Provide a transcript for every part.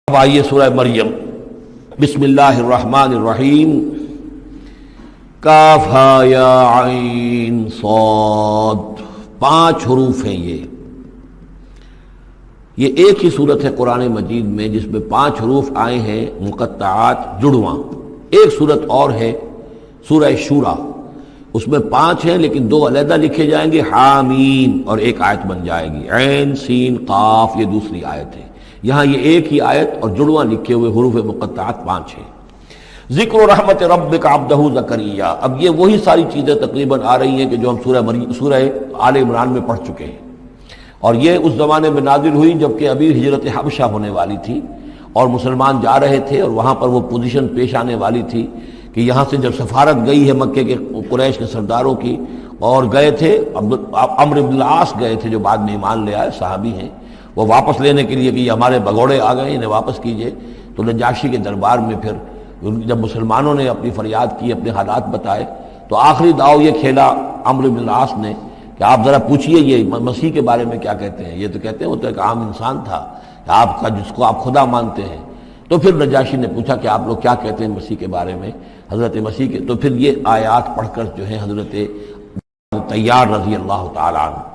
اب آئیے سورہ مریم، بسم اللہ الرحمن الرحیم، کاف ہا یا عین صاد، 5 حروف ہیں یہ ایک ہی صورت ہے قرآن مجید میں جس میں 5 حروف آئے ہیں مقطعات جڑواں۔ ایک صورت اور ہے سورہ شورا، اس میں 5 ہیں لیکن 2 علیحدہ لکھے جائیں گے، حامیم، اور ایک آیت بن جائے گی، عین سین قاف، یہ دوسری آیت ہے۔ یہاں یہ ایک ہی آیت اور جڑواں لکھے ہوئے حروف مقطعات 5 ہیں۔ ذکر رحمت ربک عبدہ زکریا، اب یہ وہی ساری چیزیں تقریباً آ رہی ہیں کہ جو ہم سورہ آل عمران میں پڑھ چکے ہیں، اور یہ اس زمانے میں نازل ہوئی جبکہ ابھی ہجرت حبشہ ہونے والی تھی اور مسلمان جا رہے تھے، اور وہاں پر وہ پوزیشن پیش آنے والی تھی کہ یہاں سے جب سفارت گئی ہے مکے کے قریش کے سرداروں کی، اور گئے تھے عمرو بن العاص گئے تھے جو بعد میں ایمان لے آئے، صحابی ہیں، وہ واپس لینے کے لیے کہ یہ ہمارے بگوڑے آ گئے، انہیں واپس کیجئے۔ تو نجاشی کے دربار میں پھر جب مسلمانوں نے اپنی فریاد کی، اپنے حالات بتائے، تو آخری داؤ یہ کھیلا عمرو بن العاص نے کہ آپ ذرا پوچھئے یہ مسیح کے بارے میں کیا کہتے ہیں۔ یہ تو کہتے ہیں وہ تو ایک عام انسان تھا آپ کا جس کو آپ خدا مانتے ہیں۔ تو پھر نجاشی نے پوچھا کہ آپ لوگ کیا کہتے ہیں مسیح کے بارے میں، حضرت مسیح کے، تو پھر یہ آیات پڑھ کر جو ہے حضرت طیار رضی اللہ تعالیٰ عنہ،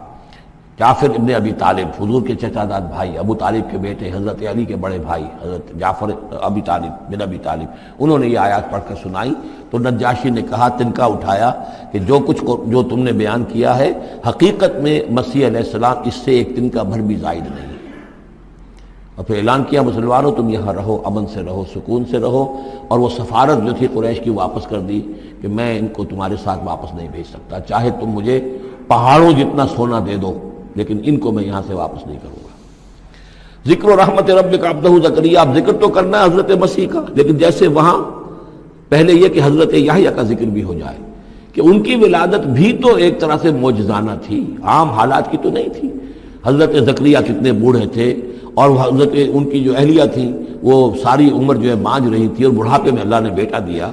جعفر ابن ابی طالب، حضور کے چچا داد بھائی، ابو طالب کے بیٹے، حضرت علی کے بڑے بھائی حضرت جعفر ابی طالب بن ابی طالب، انہوں نے یہ آیات پڑھ کر سنائی۔ تو نجاشی نے کہا، تنکا اٹھایا کہ جو تم نے بیان کیا ہے حقیقت میں مسیح علیہ السلام اس سے ایک تنکا بھر بھی زائد نہیں۔ اور پھر اعلان کیا، مسلمانوں تم یہاں رہو، امن سے رہو، سکون سے رہو، اور وہ سفارت جو تھی قریش کی واپس کر دی کہ میں ان کو تمہارے ساتھ واپس نہیں بھیج سکتا، چاہے تم مجھے پہاڑوں جتنا سونا دے دو لیکن ان کو میں یہاں سے واپس نہیں کروں گا۔ ذکر و رحمت ربک عبدہ زکریا، اب ذکر تو کرنا ہے حضرت مسیح کا، لیکن جیسے وہاں پہلے یہ کہ حضرت یحییٰ کا ذکر بھی ہو جائے کہ ان کی ولادت بھی تو ایک طرح سے معجزانہ تھی، عام حالات کی تو نہیں تھی۔ حضرت زکریا کتنے بوڑھے تھے، اور حضرت ان کی جو اہلیہ تھی وہ ساری عمر جو ہے مانج رہی تھی، اور بڑھاپے میں اللہ نے بیٹا دیا۔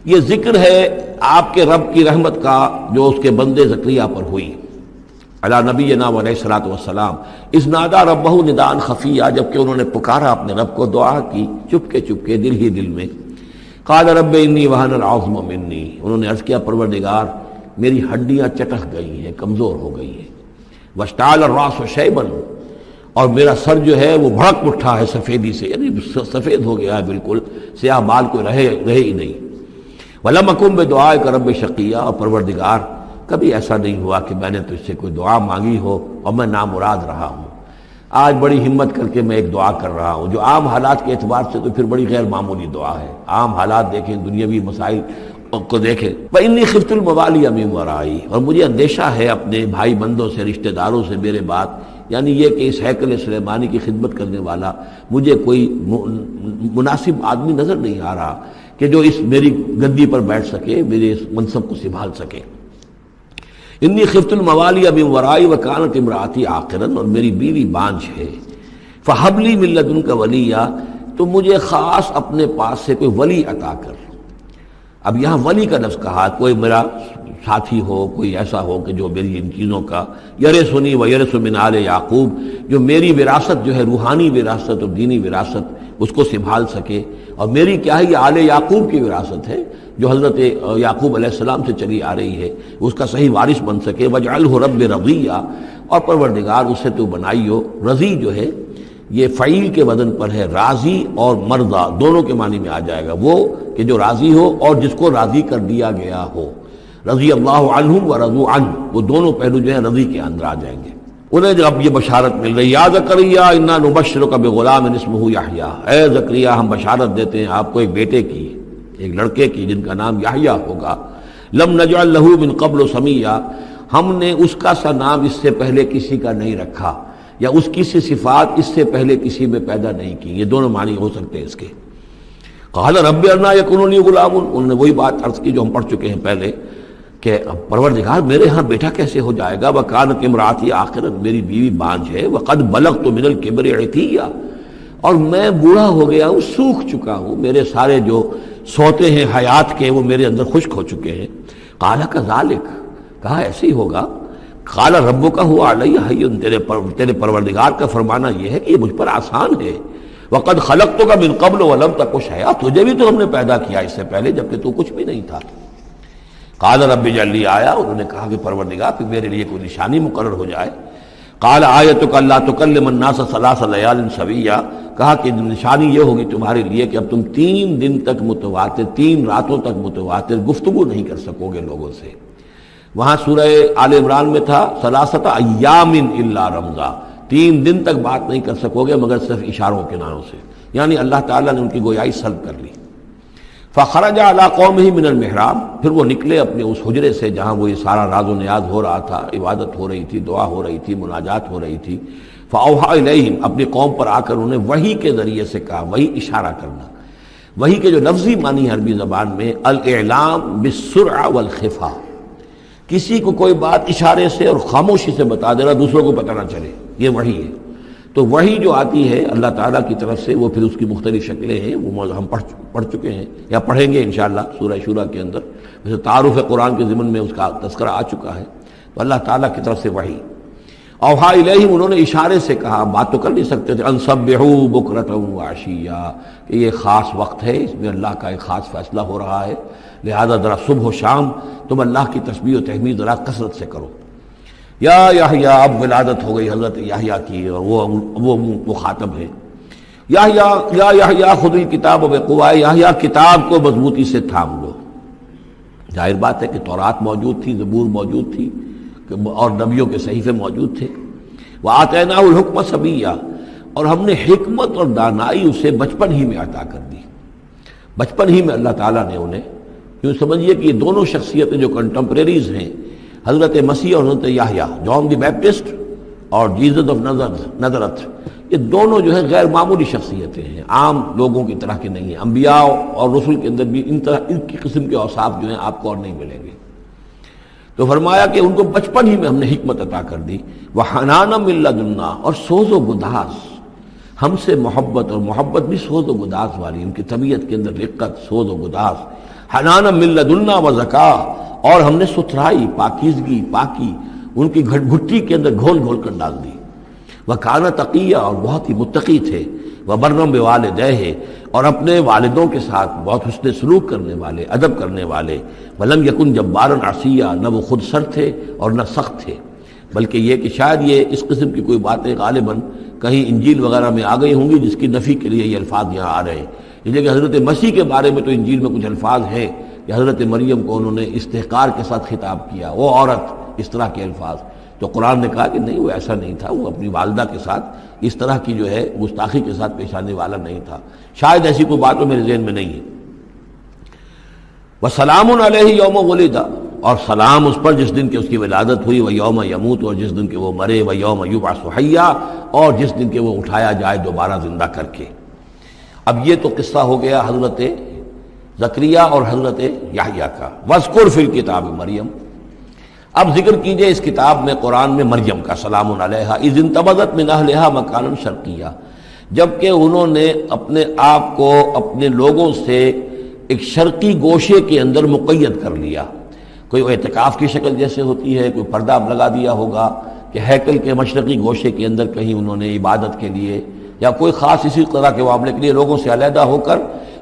یہ ذکر ہے آپ کے رب کی رحمت کا جو اس کے بندے زکریا پر ہوئی، علی نبینا علیہ الصلوۃ والسلام، اذ نادى ربہ نداء خفیا، جبکہ انہوں نے پکارا اپنے رب کو، دعا کی چپکے چپکے دل ہی دل میں۔ قال رب انی وہن العظم منی، انہوں نے عرض کیا پروردگار میری ہڈیاں چٹک گئی ہیں، کمزور ہو گئی ہیں، واشتعل الراس شیبا، اور میرا سر جو ہے وہ بھڑک اٹھا ہے سفیدی سے، یعنی سفید ہو گیا ہے، بالکل سیاہ بال کوئی رہے ہی نہیں۔ ولم اکن بدعائک رب شقیا، اور پروردگار کبھی ایسا نہیں ہوا کہ میں نے تجھ سے کوئی دعا مانگی ہو اور میں نامراد رہا ہوں۔ آج بڑی ہمت کر کے میں ایک دعا کر رہا ہوں جو عام حالات کے اعتبار سے تو پھر بڑی غیر معمولی دعا ہے، عام حالات دیکھیں، دنیاوی مسائل کو دیکھیں۔ وَإِنِّي خِفْتُ الْمَوَالِيَ مِن وَرَائِي، اور مجھے اندیشہ ہے اپنے بھائی بندوں سے، رشتہ داروں سے میرے بعد، یعنی یہ کہ اس ہیکل سلیمانی کی خدمت کرنے والا مجھے کوئی مناسب آدمی نظر نہیں آ رہا کہ جو اس میری گدی پر بیٹھ سکے، میرے اس منصب کو سنبھال سکے۔ انی خفت الموالی من ورائی وکانت امراتی عاقرا، اور میری بیوی بانجھ ہے، فہب لی من لدنک ولیا، تو مجھے خاص اپنے پاس سے کوئی ولی عطا کر۔ اب یہاں ولی کا لفظ کہا، کوئی میرا ساتھی ہو، کوئی ایسا ہو کہ جو میری ان چیزوں کا یرثنی ویرث من آل یعقوب، جو میری وراثت جو ہے روحانی وراثت اور دینی وراثت اس کو سنبھال سکے، اور میری کیا ہے یہ آل یعقوب کی وراثت ہے جو حضرت یعقوب علیہ السلام سے چلی آ رہی ہے، اس کا صحیح وارث بن سکے۔ وجعلہ رب رضیہ، اور پروردگار اسے تو بنائیو، رضی جو ہے یہ فعیل کے وزن پر ہے، راضی اور مرضی دونوں کے معنی میں آ جائے گا، وہ کہ جو راضی ہو اور جس کو راضی کر دیا گیا ہو۔ رضی اللہ عنہم ورضوا عنہ، وہ دونوں پہلو جو ہیں رضی کے اندر آ جائیں گے۔ انہیں جب یہ بشارت مل رہی، یا زکریا انا نبشرک بغلام اسمہ یحییٰ، اے زکریا ہم بشارت دیتے ہیں آپ کو ایک بیٹے کی، ایک لڑکے کی جن کا نام یحییٰ ہوگا۔ لم نجعل لہ من قبل سمیہ، ہم نے اس کا سا نام اس سے پہلے کسی کا نہیں رکھا، یا اس کی سی صفات اس سے پہلے کسی میں پیدا نہیں کی، یہ دونوں معنی ہو سکتے ہیں اس کے۔ قال رب انا یکون لی غلام، انہوں نے وہی بات عرض کی جو ہم پڑھ چکے ہیں پہلے کہ پروردگار میرے ہاں بیٹا کیسے ہو جائے گا، وکانت امراتی عاقرا، میری بیوی بانجھ ہے، وقد بلغت من الکبر عتیہ، اور میں بوڑھا ہو گیا ہوں، سوکھ چکا ہوں، میرے سارے جو سوتے ہیں حیات کے وہ میرے اندر خشک ہو چکے ہیں۔ قال کذالک، کہا ایسے ہی ہوگا۔ قال ربک هو علی ہین، تیرے پروردگار کا فرمانا یہ ہے کہ یہ مجھ پر آسان ہے۔ وقد خلقتک من قبل ولم تک شیئا، تجھے بھی تو ہم نے پیدا کیا اس سے پہلے جبکہ تو کچھ بھی نہیں تھا۔ قال رب اجعل لی آیہ، انہوں نے کہا کہ پروردگار پھر میرے لیے کوئی نشانی مقرر ہو جائے۔ قال آیتک الا تکلم الناس ثلاث لیال سویا، کہا کہ نشانی یہ ہوگی تمہارے لیے کہ اب تم 3 دن تک متواتر، 3 راتوں تک متواتر گفتگو نہیں کر سکو گے لوگوں سے۔ وہاں سورہ آل عمران میں تھا ثلاثۃ ایام الا رمزا، 3 دن تک بات نہیں کر سکو گے مگر صرف اشاروں کناروں سے، یعنی اللہ تعالیٰ نے ان کی گویائی سلب کر لی۔ فخرج علی قومہ من المحراب، پھر وہ نکلے اپنے اس حجرے سے جہاں وہ یہ سارا راز و نیاز ہو رہا تھا، عبادت ہو رہی تھی، دعا ہو رہی تھی، مناجات ہو رہی تھی۔ فاوحی الیہم، اپنی قوم پر آ کر انہوں نے وحی کے ذریعے سے کہا، وحی اشارہ کرنا، وحی کے جو لفظی معنی ہے عربی زبان میں الاعلام بالسرعہ والخفا، کسی کو کوئی بات اشارے سے اور خاموشی سے بتا دینا دوسروں کو پتہ نہ چلے، یہ وحی ہے۔ تو وحی جو آتی ہے اللہ تعالیٰ کی طرف سے، وہ پھر اس کی مختلف شکلیں ہیں، وہ ہم پڑھ چکے ہیں یا پڑھیں گے انشاءاللہ سورہ شورا کے اندر، ویسے تعارف قرآن کے ضمن میں اس کا تذکرہ آ چکا ہے۔ تو اللہ تعالیٰ کی طرف سے وحی، اوحا الیہم، انہوں نے اشارے سے کہا، بات تو کر نہیں سکتے تھے، ان سبحوا بکرۃ وعشیا، کہ یہ خاص وقت ہے، اس میں اللہ کا ایک خاص فیصلہ ہو رہا ہے، لہذا ذرا صبح و شام تم اللہ کی تسبیح و تحمید ذرا کثرت سے کرو۔ یا یحییٰ، اب ولادت ہو گئی حضرت یحییٰ کی، اور وہ مخاطب ہے۔ یا یحییٰ خذ الکتاب بقوہ، یحییٰ کتاب کو مضبوطی سے تھام لو۔ ظاہر بات ہے کہ تورات موجود تھی، زبور موجود تھی، اور نبیوں کے صحیفے موجود تھے۔ وآتیناہ الحکم صبیا، اور ہم نے حکمت اور دانائی اسے بچپن ہی میں عطا کر دی، بچپن ہی میں اللہ تعالیٰ نے انہیں، کیوں سمجھیے کہ یہ دونوں شخصیتیں جو کنٹمپریریز ہیں، حضرت مسیح اور حضرت یحییٰ، جان دی بیپٹسٹ اور جیزس آف نزرت، یہ دونوں جو ہے غیر معمولی شخصیتیں ہیں، عام لوگوں کی طرح کے نہیں ہیں۔ انبیاء اور رسل کے اندر بھی ان کی قسم کے اوصاف جو ہیں آپ کو اور نہیں ملیں گے۔ تو فرمایا کہ ان کو بچپن ہی میں ہم نے حکمت عطا کر دی، وحنانا من لدنا، اور سوز و گداز، ہم سے محبت، اور محبت بھی سوز و گداز والی، ان کی طبیعت کے اندر رقت، سوز و گداز، حنانا من لدنا وزکا، اور ہم نے ستھرائی، پاکیزگی، پاکی ان کی گھٹی کے اندر گھول گھول کر ڈال دی۔ وکانا تقیہ، اور بہت ہی متقی تھے، وبرم بوالدیہ، اور اپنے والدوں کے ساتھ بہت حسن سلوک کرنے والے، ادب کرنے والے، ولم یکن جبارا عصیا، نہ وہ خود سر تھے اور نہ سخت تھے، بلکہ یہ کہ شاید یہ اس قسم کی کوئی باتیں غالباً کہیں انجیل وغیرہ میں آ گئی ہوں گی جس کی نفی کے لیے یہ الفاظ یہاں آ رہے ہیں، اس لیے کہ حضرت مسیح کے بارے میں تو انجیل میں کچھ الفاظ ہیں کہ حضرت مریم کو انہوں نے استحقار کے ساتھ خطاب کیا، وہ عورت، اس طرح کے الفاظ، تو قرآن نے کہا کہ نہیں، وہ ایسا نہیں تھا، وہ اپنی والدہ کے ساتھ اس طرح کی جو ہے گستاخی کے ساتھ پیش آنے والا نہیں تھا، شاید ایسی کوئی بات تو میرے ذہن میں نہیں ہے۔ وَسَلَامٌ عَلَيْهِ يَوْمَ وُلِدَ، اور سلام اس پر جس دن کہ اس کی ولادت ہوئی، وَيَوْمَ يَمُوتُ، اور جس دن کہ وہ مرے، وَيَوْمَ يُبْعَثُ حَيًّا، اور جس دن کہ وہ اٹھایا جائے دوبارہ زندہ کر کے۔ اب یہ تو قصہ ہو گیا حضرت زکریا اور حضرت یحییٰ کا۔ وَاذْكُرْ فِي الْكِتَابِ مریم، اب ذکر کیجئے اس کتاب میں، قرآن میں، مریم کا، سلام علیہا اذ انتبذت من اہلہا مکانا شرقیہ، جبکہ انہوں نے اپنے آپ کو اپنے لوگوں سے ایک شرقی گوشے کے اندر مقید کر لیا، کوئی اعتکاف کی شکل جیسے ہوتی ہے، کوئی پردہ لگا دیا ہوگا کہ ہیکل کے مشرقی گوشے کے اندر کہیں انہوں نے عبادت کے لیے یا کوئی خاص اسی طرح کے معاملے کے لیے لوگوں سے علیحدہ ہو کر،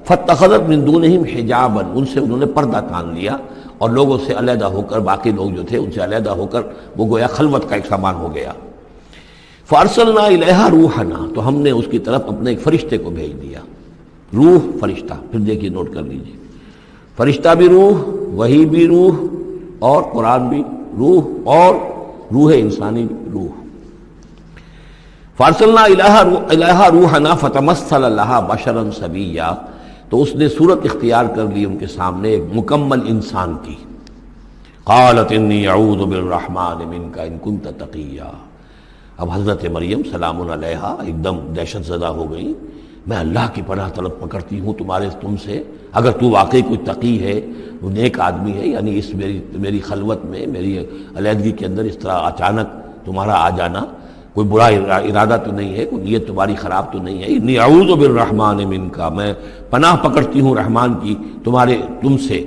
فاتخذت من دونہم حجابا، ان سے انہوں نے پردہ تان لیا، اور لوگوں سے علیحدہ ہو کر، باقی لوگ جو تھے ان سے علیحدہ ہو کر وہ گویا خلوت کا ایک سامان ہو گیا۔ فارسلنا الیہا روحنا، تو ہم نے اس کی طرف اپنے ایک فرشتے کو بھیج دیا، روح فرشتہ، پھر دیکھیے نوٹ کر لیجیے، فرشتہ بھی روح، وحی بھی روح، اور قرآن بھی روح، اور روح انسانی بھی روح۔ فارسلنا الیہا روحنا فتمثل لہا بشرا سویا، تو اس نے صورت اختیار کر لی ان کے سامنے ایک مکمل انسان کی۔ قالت انی اعوذ بالرحمن منک ان کنت تقیا، اب حضرت مریم سلام علیہا ایک دم دہشت زدہ ہو گئی، میں اللہ کی پناہ طلب پکڑتی ہوں تم سے، اگر تو واقعی کوئی تقی ہے، وہ نیک آدمی ہے، یعنی اس میری خلوت میں، میری علیحدگی کے اندر اس طرح اچانک تمہارا آ جانا کوئی برا ارادہ تو نہیں ہے، کوئی نیت تمہاری خراب تو نہیں ہے، انی اعوذ بالرحمن منک، میں پناہ پکڑتی ہوں رحمان کی تم سے،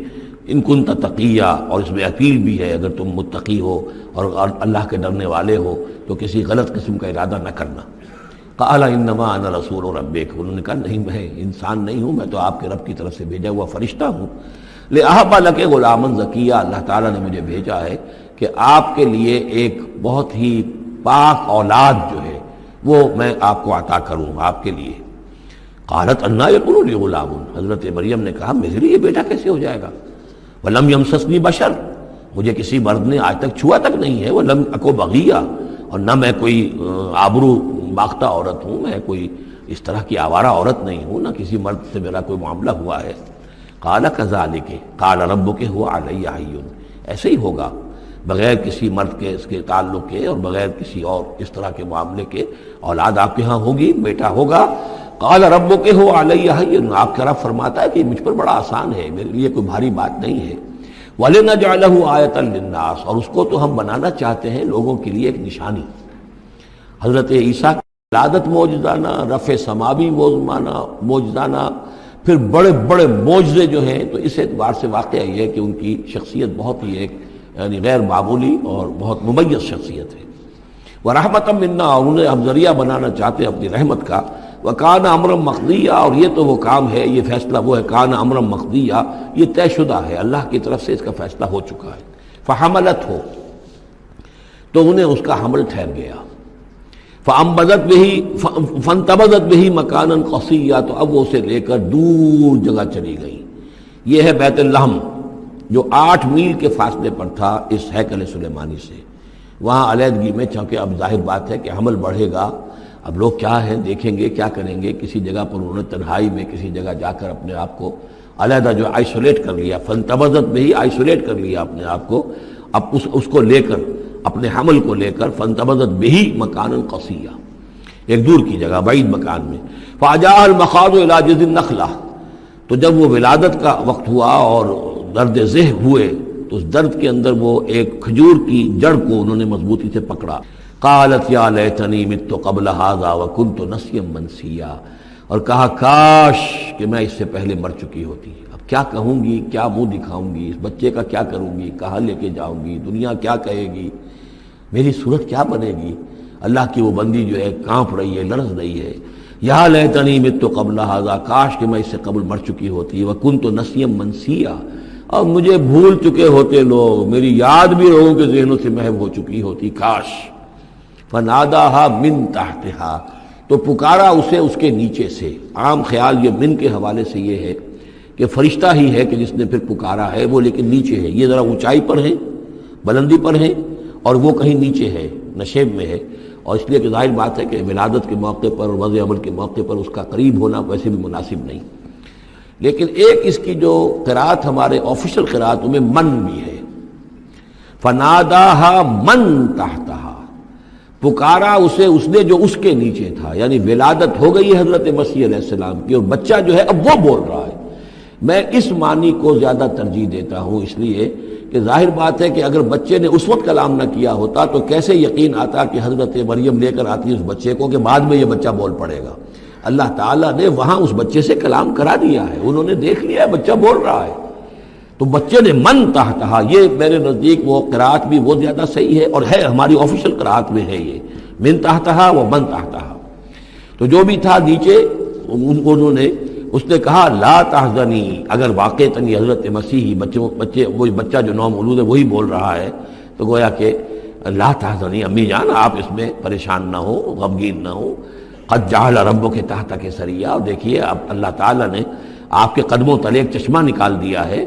ان کنت تقیہ، اور اس میں اپیل بھی ہے اگر تم متقی ہو اور اللہ کے ڈرنے والے ہو تو کسی غلط قسم کا ارادہ نہ کرنا۔ قال انما انا رسول ربک، انہوں نے کہا نہیں میں انسان نہیں ہوں، میں تو آپ کے رب کی طرف سے بھیجا ہوا فرشتہ ہوں، لأہب لک غلاما زکیہ، اللہ تعالیٰ نے مجھے بھیجا ہے کہ آپ کے لیے ایک بہت ہی پاک اولاد جو ہے وہ میں آپ کو عطا کروں آپ کے لیے۔ قالت انا یکون لی غلام، حضرت مریم نے کہا میرے لیے بیٹا کیسے ہو جائے گا، ولم یمسسنی بشر، مجھے کسی مرد نے آج تک چھوا تک نہیں ہے، ولم اکو بغیہ، اور نہ میں کوئی آبرو باختہ عورت ہوں، میں کوئی اس طرح کی آوارہ عورت نہیں ہوں، نہ کسی مرد سے میرا کوئی معاملہ ہوا ہے۔ قال کذالک قال ربک هو علی حی، ایسے ہی ہوگا بغیر کسی مرد کے اس کے تعلق کے اور بغیر کسی اور اس طرح کے معاملے کے اولاد آپ کے ہاں ہوگی، بیٹا ہوگا۔ قال ربک هو علی حی، آپ کا رب فرماتا ہے کہ مجھ پر بڑا آسان ہے، میرے لیے کوئی بھاری بات نہیں ہے۔ وَلِنَجْعَلَهُ آیَةً لِلنَّاسِ، اور اس کو تو ہم بنانا چاہتے ہیں لوگوں کے لیے ایک نشانی۔ حضرت عیسیٰ کی ولادت معجزانہ، رفع سماوی معجزانہ، پھر بڑے بڑے معجزے جو ہیں، تو اس اعتبار سے واقعہ یہ ہے کہ ان کی شخصیت بہت ہی ایک یعنی غیر معمولی اور بہت ممیز شخصیت ہے۔ وَرَحْمَةً مِنَّا، اور انہیں ہم ذریعہ بنانا چاہتے ہیں اپنی رحمت کا۔ وَكَانَ أَمْرًا مَقْضِيًّا، اور یہ تو وہ کام ہے، یہ فیصلہ وہ ہے، كَانَ أَمْرًا مَقْضِيًّا، یہ طے شدہ ہے، اللہ کی طرف سے اس کا فیصلہ ہو چکا ہے۔ فَحَمَلَتْهُ، تو انہیں اس کا حمل ٹھہر گیا۔ فَانْتَبَذَتْ بِهِ مَكَانًا قَصِيًّا، تو اب وہ اسے لے کر دور جگہ چلی گئی۔ یہ ہے بیت اللحم، جو 8 میل کے فاصلے پر تھا اس ہیکل سلیمانی سے۔ وہاں علیحدگی میں، چونکہ اب ظاہر بات ہے کہ حمل بڑھے گا، اب لوگ کیا ہیں دیکھیں گے، کیا کریں گے، کسی جگہ پر انہوں نے تنہائی میں کسی جگہ جا کر اپنے آپ کو علیحدہ جو آئسولیٹ کر لیا، فانتبذت بہی، آئسولیٹ کر لیا اپنے آپ کو، اب اس کو لے کر، اپنے حمل کو لے کر، فانتبذت بہی مکانا قصیا، ایک دور کی جگہ، بعید مکان میں۔ فاجاء المخاض الى جذع النخلہ، تو جب وہ ولادت کا وقت ہوا اور درد ذہ ہوئے، تو اس درد کے اندر وہ ایک کھجور کی جڑ کو انہوں نے مضبوطی سے پکڑا۔ قالت یا لیتنی مت قبل ھذا وکنت نسیا منسیا، اور کہا کاش کہ میں اس سے پہلے مر چکی ہوتی۔ اب کیا کہوں گی، کیا منہ دکھاؤں گی، اس بچے کا کیا کروں گی، کہاں لے کے جاؤں گی، دنیا کیا کہے گی، میری صورت کیا بنے گی۔ اللہ کی وہ بندی جو ہے کانپ رہی ہے، لرز رہی ہے۔ یا لیتنی مت قبل ھذا، کاش کہ میں اس سے قبل مر چکی ہوتی، وکنت نسیا منسیا، اور مجھے بھول چکے ہوتے لوگ، میری یاد بھی لوگوں کے ذہنوں سے محو ہو چکی ہوتی، کاش۔ فناداها من تحتها، تو پکارا اسے اس کے نیچے سے۔ عام خیال یہ من کے حوالے سے یہ ہے کہ فرشتہ ہی ہے کہ جس نے پھر پکارا ہے، وہ لیکن نیچے ہے، یہ ذرا اونچائی پر ہے، بلندی پر ہے، اور وہ کہیں نیچے ہے، نشیب میں ہے، اور اس لیے کہ ظاہر بات ہے کہ ولادت کے موقع پر اور وضع عمل کے موقع پر اس کا قریب ہونا ویسے بھی مناسب نہیں۔ لیکن ایک اس کی جو قرات ہمارے آفیشل قراتوں میں من بھی ہے، فناداها من تحتها، پکارا اسے اس نے جو اس کے نیچے تھا، یعنی ولادت ہو گئی ہے حضرت مسیح علیہ السلام کی، اور بچہ جو ہے اب وہ بول رہا ہے۔ میں اس معنی کو زیادہ ترجیح دیتا ہوں، اس لیے کہ ظاہر بات ہے کہ اگر بچے نے اس وقت کلام نہ کیا ہوتا تو کیسے یقین آتا کہ حضرت مریم لے کر آتی اس بچے کو کہ بعد میں یہ بچہ بول پڑے گا۔ اللہ تعالیٰ نے وہاں اس بچے سے کلام کرا دیا ہے، انہوں نے دیکھ لیا ہے بچہ بول رہا ہے، تو بچے نے من تحتہا، یہ میرے نزدیک وہ قرات بھی وہ زیادہ صحیح ہے، اور ہے ہماری آفیشل قرات میں ہے یہ من تحتہا و من تحتہا۔ تو جو بھی تھا نیچے، انہوں نے، اس نے کہا لا تحزنی، اگر واقعتاً یہ حضرت مسیحی بچے وہی بچہ جو نو مولود ہے وہی بول رہا ہے، تو گویا کہ لا تحزنی، امی جان آپ اس میں پریشان نہ ہو، غمگین نہ ہو، قد جعل ربک تحتک سریا، اور دیکھیے اب اللہ تعالیٰ نے آپ کے قدموں تلے ایک چشمہ نکال دیا ہے۔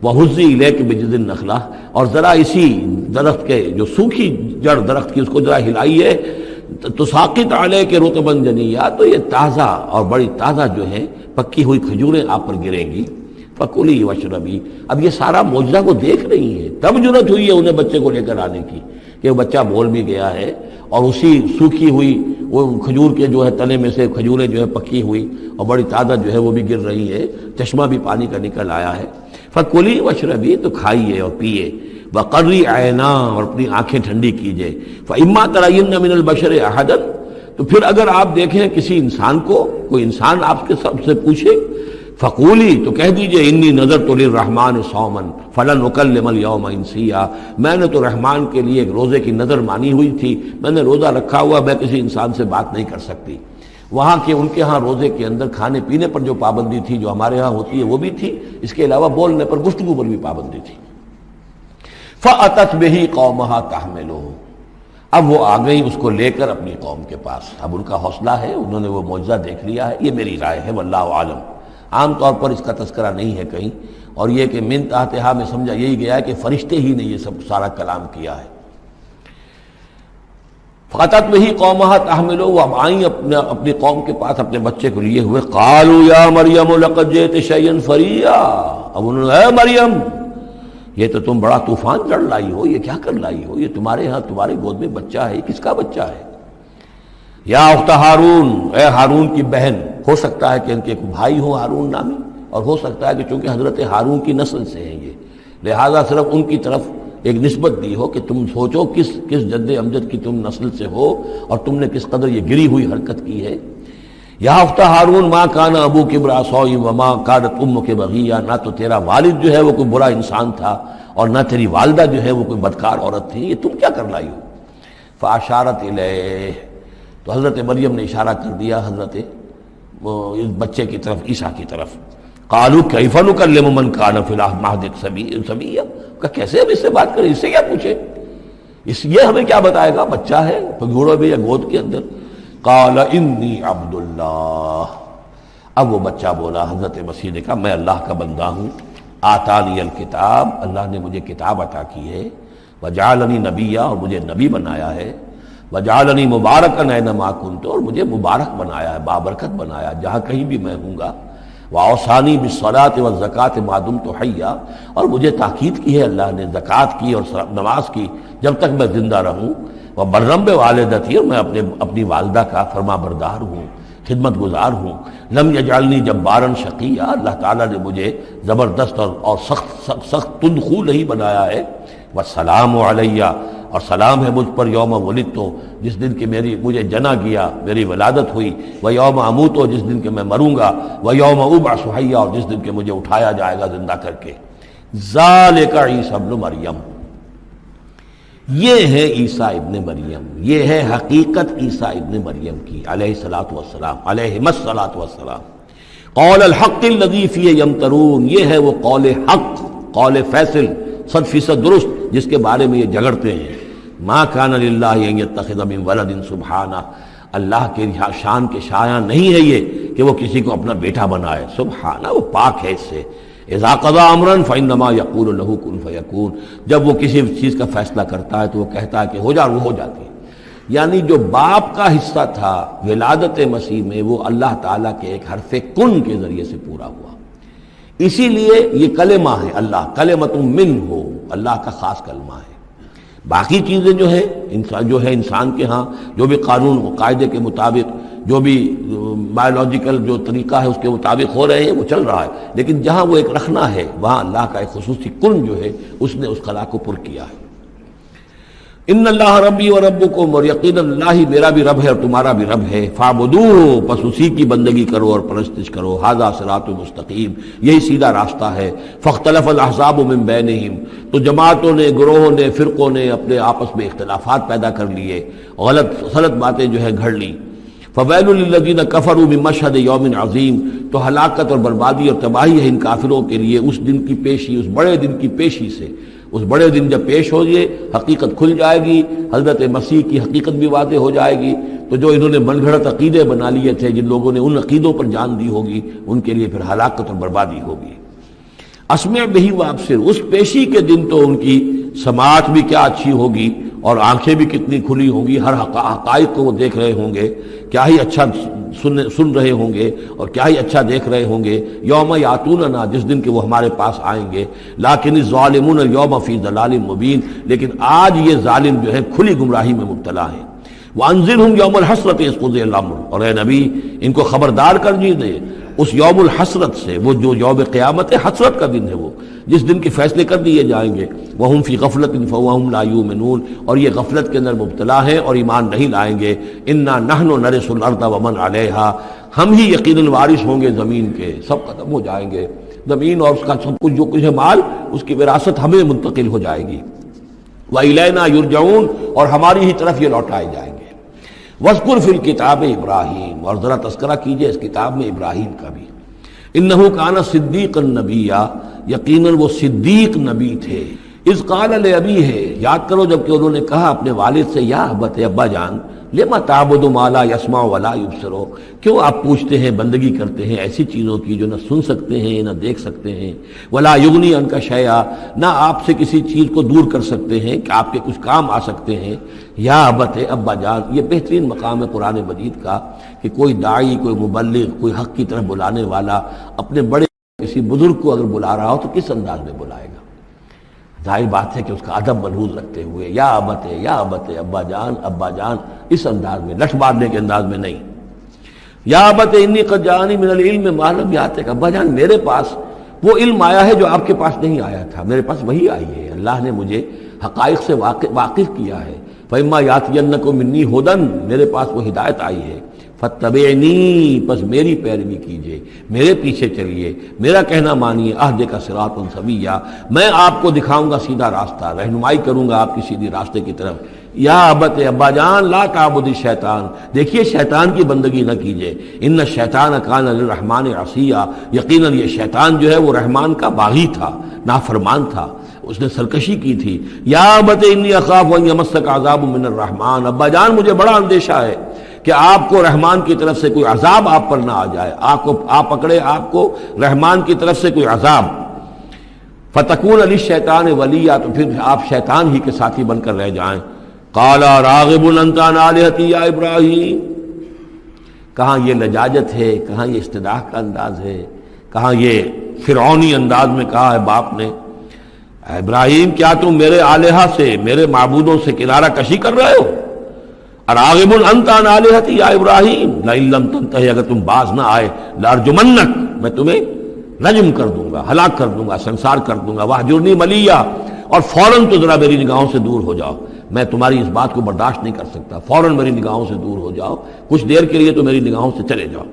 وَهُزِّي إِلَيْكِ بِجِذْعِ النَّخْلَةِ، اور ذرا اسی درخت کے جو سوکھی جڑ درخت کی اس کو ذرا ہلائیے، تُسَاقِطْ عَلَيْكِ رُطَبًا جَنِيًّا، تو یہ تازہ اور بڑی تازہ جو ہیں پکی ہوئی کھجوریں آپ پر گریں گی۔ فَكُلِي وَاشْرَبِي، اب یہ سارا معجزہ وہ دیکھ رہی ہے، تب جرأت ہوئی ہے انہیں بچے کو لے کر آنے کی کہ وہ بچہ بول بھی گیا ہے، اور اسی سوکھی ہوئی وہ کھجور کے جو ہے تنے میں سے کھجوریں جو ہے پکی ہوئی اور بڑی تازہ جو ہے وہ بھی گر رہی ہے، چشمہ بھی پانی کا نکل آیا ہے۔ فَكُلِي وَاشْرَبِي، تو کھائیے اور پیئے، وَقَرِّ عَيْنًا، اور اپنی آنکھیں ٹھنڈی کیجئے، فَإِمَّا تَرَيِنَّ مِنَ الْبَشَرِ أَحَدًا، تو پھر اگر آپ دیکھیں کسی انسان کو، کوئی انسان آپ کے سب سے پوچھے، فقولی تو کہہ دیجئے انی نذرت للرحمن صوما فلن اکلم اليوم انسیا، میں نے تو رحمان کے لیے ایک روزے کی نذر مانی ہوئی تھی، میں نے روزہ رکھا ہوا، میں کسی انسان سے بات نہیں کر سکتی۔ وہاں کے ان کے ہاں روزے کے اندر کھانے پینے پر جو پابندی تھی جو ہمارے ہاں ہوتی ہے وہ بھی تھی، اس کے علاوہ بولنے پر گفتگو پر بھی پابندی تھی۔ فأتت بہ قومہا تحملہ، اب وہ آ گئی اس کو لے کر اپنی قوم کے پاس۔ اب ان کا حوصلہ ہے، انہوں نے وہ معجزہ دیکھ لیا ہے، یہ میری رائے ہے، واللہ عالم۔ عام طور پر اس کا تذکرہ نہیں ہے کہیں، اور یہ کہ من تحتہا میں سمجھا یہی گیا ہے کہ فرشتے ہی نے یہ سب سارا کلام کیا ہے۔ فاتت بہ قومہا تحملہ، وہ اب آئیں اپنی قوم کے پاس اپنے بچے کو لیے ہوئے۔ قالوا یا مریم لقد جئت شیئا فریا، اب انہوں نے اے مریم یہ تو تم بڑا طوفان چڑھ لائی ہو، یہ کیا کر لائی ہو، یہ تمہارے ہاں تمہارے گود میں بچہ ہے، کس کا بچہ ہے؟ یا اخت ہارون، اے ہارون کی بہن، ہو سکتا ہے کہ ان کے کوئی بھائی ہو ہارون نامی، اور ہو سکتا ہے کہ چونکہ حضرت ہارون کی نسل سے ہیں یہ، لہذا صرف ان کی طرف ایک نسبت دی ہو کہ تم سوچو کس جد امجد کی تم نسل سے ہو اور تم نے کس قدر یہ گری ہوئی حرکت کی ہے۔ یا اخت ہارون ما کان ابوک امرأ سوء وما کانت امک بغیہ، نہ تو تیرا والد جو ہے وہ کوئی برا انسان تھا اور نہ تیری والدہ جو ہے وہ کوئی بدکار عورت تھی، یہ تم کیا کر لائی ہو؟ فاشارت الیہ، تو حضرت مریم نے اشارہ کر دیا حضرت اس بچے کی طرف، عیسیٰ کی طرف۔ قالوا کیف نکلم من کان فی المہد صبیا، کہ کیسے ہم اس سے بات کریں، اس سے کیا پوچھیں، یہ ہمیں کیا بتائے گا، بچہ ہے پگھوڑے میں یا گود کے اندر۔ قال انی عبد اللہ، اب وہ بچہ بولا، حضرت مسیح نے کہا میں اللہ کا بندہ ہوں، آتانی الکتاب، اللہ نے مجھے کتاب عطا کی ہے، وجعلنی نبیا، اور مجھے نبی بنایا ہے، وجعلنی مبارکا اینما کنت، اور مجھے مبارک بنایا ہے، بابرکت بنایا جہاں کہیں بھی میں ہوں گا، واوصانی بالصلاۃ والزکاۃ ما دمت حیا، اور مجھے تاکید کی ہے اللہ نے زکوٰۃ کی اور نماز کی جب تک میں زندہ رہوں، وبرم بوالدتی، اور میں اپنی والدہ کا فرما بردار ہوں، خدمت گزار ہوں، لم یجعلنی جبارا شقیا، اللہ تعالیٰ نے مجھے زبردست اور سخت تندخو نہیں بنایا ہے، والسلام علیہ، اور سلام ہے مجھ پر یوم ولدت، جس دن کہ مجھے جنا گیا، میری ولادت ہوئی، و یوم اموت، جس دن کہ میں مروں گا، و یوم ابعث حیا، اور جس دن کہ مجھے اٹھایا جائے گا زندہ کر کے۔ ذالک عیسی ابن مریم، یہ ہے عیسیٰ ابن مریم، یہ ہے حقیقت عیسیٰ ابن مریم کی علیہ الصلاۃ والسلام، علیہم الصلاۃ والسلام۔ قول الحق الذی فیہ یمترون، یہ ہے وہ قول حق، قول فیصل 100% درست جس کے بارے میں یہ جھگڑتے ہیں۔ ما کان للہ ان یتخذ من ولد سبحانہ، اللہ کے شان کے شایع نہیں ہے یہ کہ وہ کسی کو اپنا بیٹا بنائے، سبحانہ، وہ پاک ہے اس سے۔ اذا قضى امرا فانما يقول له كن فيكون، جب وہ کسی چیز کا فیصلہ کرتا ہے تو وہ کہتا ہے کہ ہو جا، وہ ہو جاتی ہے۔ یعنی جو باپ کا حصہ تھا ولادت مسیح میں، وہ اللہ تعالیٰ کے ایک حرف کن کے ذریعے سے پورا ہوا، اسی لیے یہ کلمہ ہے، اللہ کلمۃ منہ، اللہ کا خاص کلمہ ہے۔ باقی چیزیں جو ہے انسان کے ہاں جو بھی قانون و قاعدے کے مطابق، جو بھی بایولوجیکل جو طریقہ ہے اس کے مطابق ہو رہے ہیں وہ چل رہا ہے، لیکن جہاں وہ ایک رکھنا ہے وہاں اللہ کا ایک خصوصی کن جو ہے اس نے اس خلا کو پر کیا ہے۔ ان اللہ ربی و ربکم، اور یقیناً اللہ ہی میرا بھی رب ہے اور تمہارا بھی رب ہے، فاعبدوہ، پس اسی کی بندگی کرو اور پرستش کرو، ھذا صراط مستقیم، یہی سیدھا راستہ ہے۔ فاختلف الاحزاب من بینہم، تو جماعتوں نے، گروہوں نے، فرقوں نے اپنے آپس میں اختلافات پیدا کر لیے، غلط باتیں جو ہے گھڑ لی۔ فویل للذین کفروا من مشہد یوم عظیم، تو ہلاکت اور بربادی اور تباہی ہے ان کافروں کے لیے اس دن کی پیشی، اس بڑے دن کی پیشی سے۔ اس بڑے دن جب پیش ہو یہ حقیقت کھل جائے گی، حضرت مسیح کی حقیقت بھی واضح ہو جائے گی، تو جو انہوں نے من گھڑت عقیدے بنا لیے تھے، جن لوگوں نے ان عقیدوں پر جان دی ہوگی، ان کے لیے پھر ہلاکت اور بربادی ہوگی۔ اسمع بہ وابصر، اس پیشی کے دن تو ان کی سماعت بھی کیا اچھی ہوگی اور آنکھیں بھی کتنی کھلی ہوں گی، ہر حقائق کو وہ دیکھ رہے ہوں گے، کیا ہی اچھا سن رہے ہوں گے اور کیا ہی اچھا دیکھ رہے ہوں گے۔ یوم یاتوننا، جس دن کہ وہ ہمارے پاس آئیں گے، لیکن الظالمون اليوم فی ضلال مبین، لیکن آج یہ ظالم جو ہے کھلی گمراہی میں مبتلا ہیں۔ وانذرہم یوم الحسرۃ اذ قضی الامر، اور اے نبی ان کو خبردار کر دیجیے اس یوم الحسرت سے، وہ جو یوم قیامت ہے، حسرت کا دن ہے وہ، جس دن کے فیصلے کر دیے جائیں گے۔ وہم فی غفلۃ فہم لا یؤمنون، اور یہ غفلت کے اندر مبتلا ہیں اور ایمان نہیں لائیں گے۔ انا نحن نرث الارض ومن علیہا، ہم ہی یقیناً وارث ہوں گے زمین کے، سب ختم ہو جائیں گے، زمین اور اس کا سب کچھ جو کچھ ہے مال، اس کی وراثت ہمیں منتقل ہو جائے گی۔ وَإِلَيْنَا يُرْجَعُونَ، اور ہماری ہی طرف یہ لوٹائے جائیں گے۔ وَاذْكُرْ فِي الْكِتَابِ ابراہیم، اور ذرا تذکرہ کیجئے اس کتاب میں ابراہیم کا بھی۔ انہ کان صدیقا نبیا، یقیناً وہ صدیق نبی تھے۔ اذ قال لابیہ، یاد کرو جب کہ انہوں نے کہا اپنے والد سے، یا ابت، ابا جان، لما تعبد ما لا يسمع ولا يبصر، کیوں آپ پوچھتے ہیں، بندگی کرتے ہیں ایسی چیزوں کی جو نہ سن سکتے ہیں نہ دیکھ سکتے ہیں، ولا یغنی عنک شیئا، نہ آپ سے کسی چیز کو دور کر سکتے ہیں کہ آپ کے کچھ کام آ سکتے ہیں۔ یا ابت، ابا جان، یہ بہترین مقام ہے قرآن مجید کا کہ کوئی داعی، کوئی مبلغ، کوئی حق کی طرف بلانے والا اپنے بڑے کسی بزرگ کو اگر بلا رہا ہو تو کس انداز میں بلائے گا؟ ظاہر بات ہے کہ اس کا ادب ملحوظ رکھتے ہوئے، یا ابت، یا ابت، ابا جان، ابا جان، اس انداز میں، لٹ مارنے کے انداز میں نہیں۔ یا ابت انی قد جاءنی من العلم ما لم یاتک، ابا جان میرے پاس وہ علم آیا ہے جو آپ کے پاس نہیں آیا تھا، میرے پاس وہی آئی ہے، اللہ نے مجھے حقائق سے واقف کیا ہے۔ فإما یأتینکم منی ھدی، میرے پاس وہ ہدایت آئی ہے، فاتبعنی، پس میری پیروی کیجئے، میرے پیچھے چلیے، میرا کہنا مانیے، اہدک صراطا سویا، میں آپ کو دکھاؤں گا سیدھا راستہ، رہنمائی کروں گا آپ کی سیدھی راستے کی طرف۔ یا ابت، ابا جان، لا تعبد الشیطان، دیکھیے شیطان کی بندگی نہ کیجئے، ان الشیطان کان للرحمن عصیا، یقیناً یہ شیطان جو ہے وہ رحمان کا باغی تھا، نافرمان تھا، اس نے سرکشی کی تھی۔ یا ابت انی اخاف ان یمسک عذاب من الرحمن، ابا جان مجھے بڑا اندیشہ ہے کہ آپ کو رحمان کی طرف سے کوئی عذاب آپ پر نہ آ جائے، آپ پکڑے آپ کو رحمان کی طرف سے کوئی عذاب۔ فتکون للشیطان ولیا، تو پھر آپ شیطان ہی کے ساتھی بن کر رہ جائیں۔ قال راغب انت عن آلہتی یا ابراہیم، کہاں یہ لجاجت ہے، کہاں یہ استدعاء کا انداز ہے، کہاں یہ فرعونی انداز میں کہا ہے باپ نے، اے ابراہیم کیا تم میرے آلہہ سے، میرے معبودوں سے کنارہ کشی کر رہے ہو؟ اراغب انت عن آلہتی یا ابراہیم لئن لم تنتہی، اگر تم باز نہ آئے، لارجمنک، میں تمہیں رجم کر دوں گا، ہلاک کر دوں گا، سنسار کر دوں گا، واہجرنی ملیہ، اور فوراً تو ذرا میری نگاہوں سے دور ہو جاؤ، میں تمہاری اس بات کو برداشت نہیں کر سکتا، فوراً میری نگاہوں سے دور ہو جاؤ، کچھ دیر کے لیے تو میری نگاہوں سے چلے جاؤ۔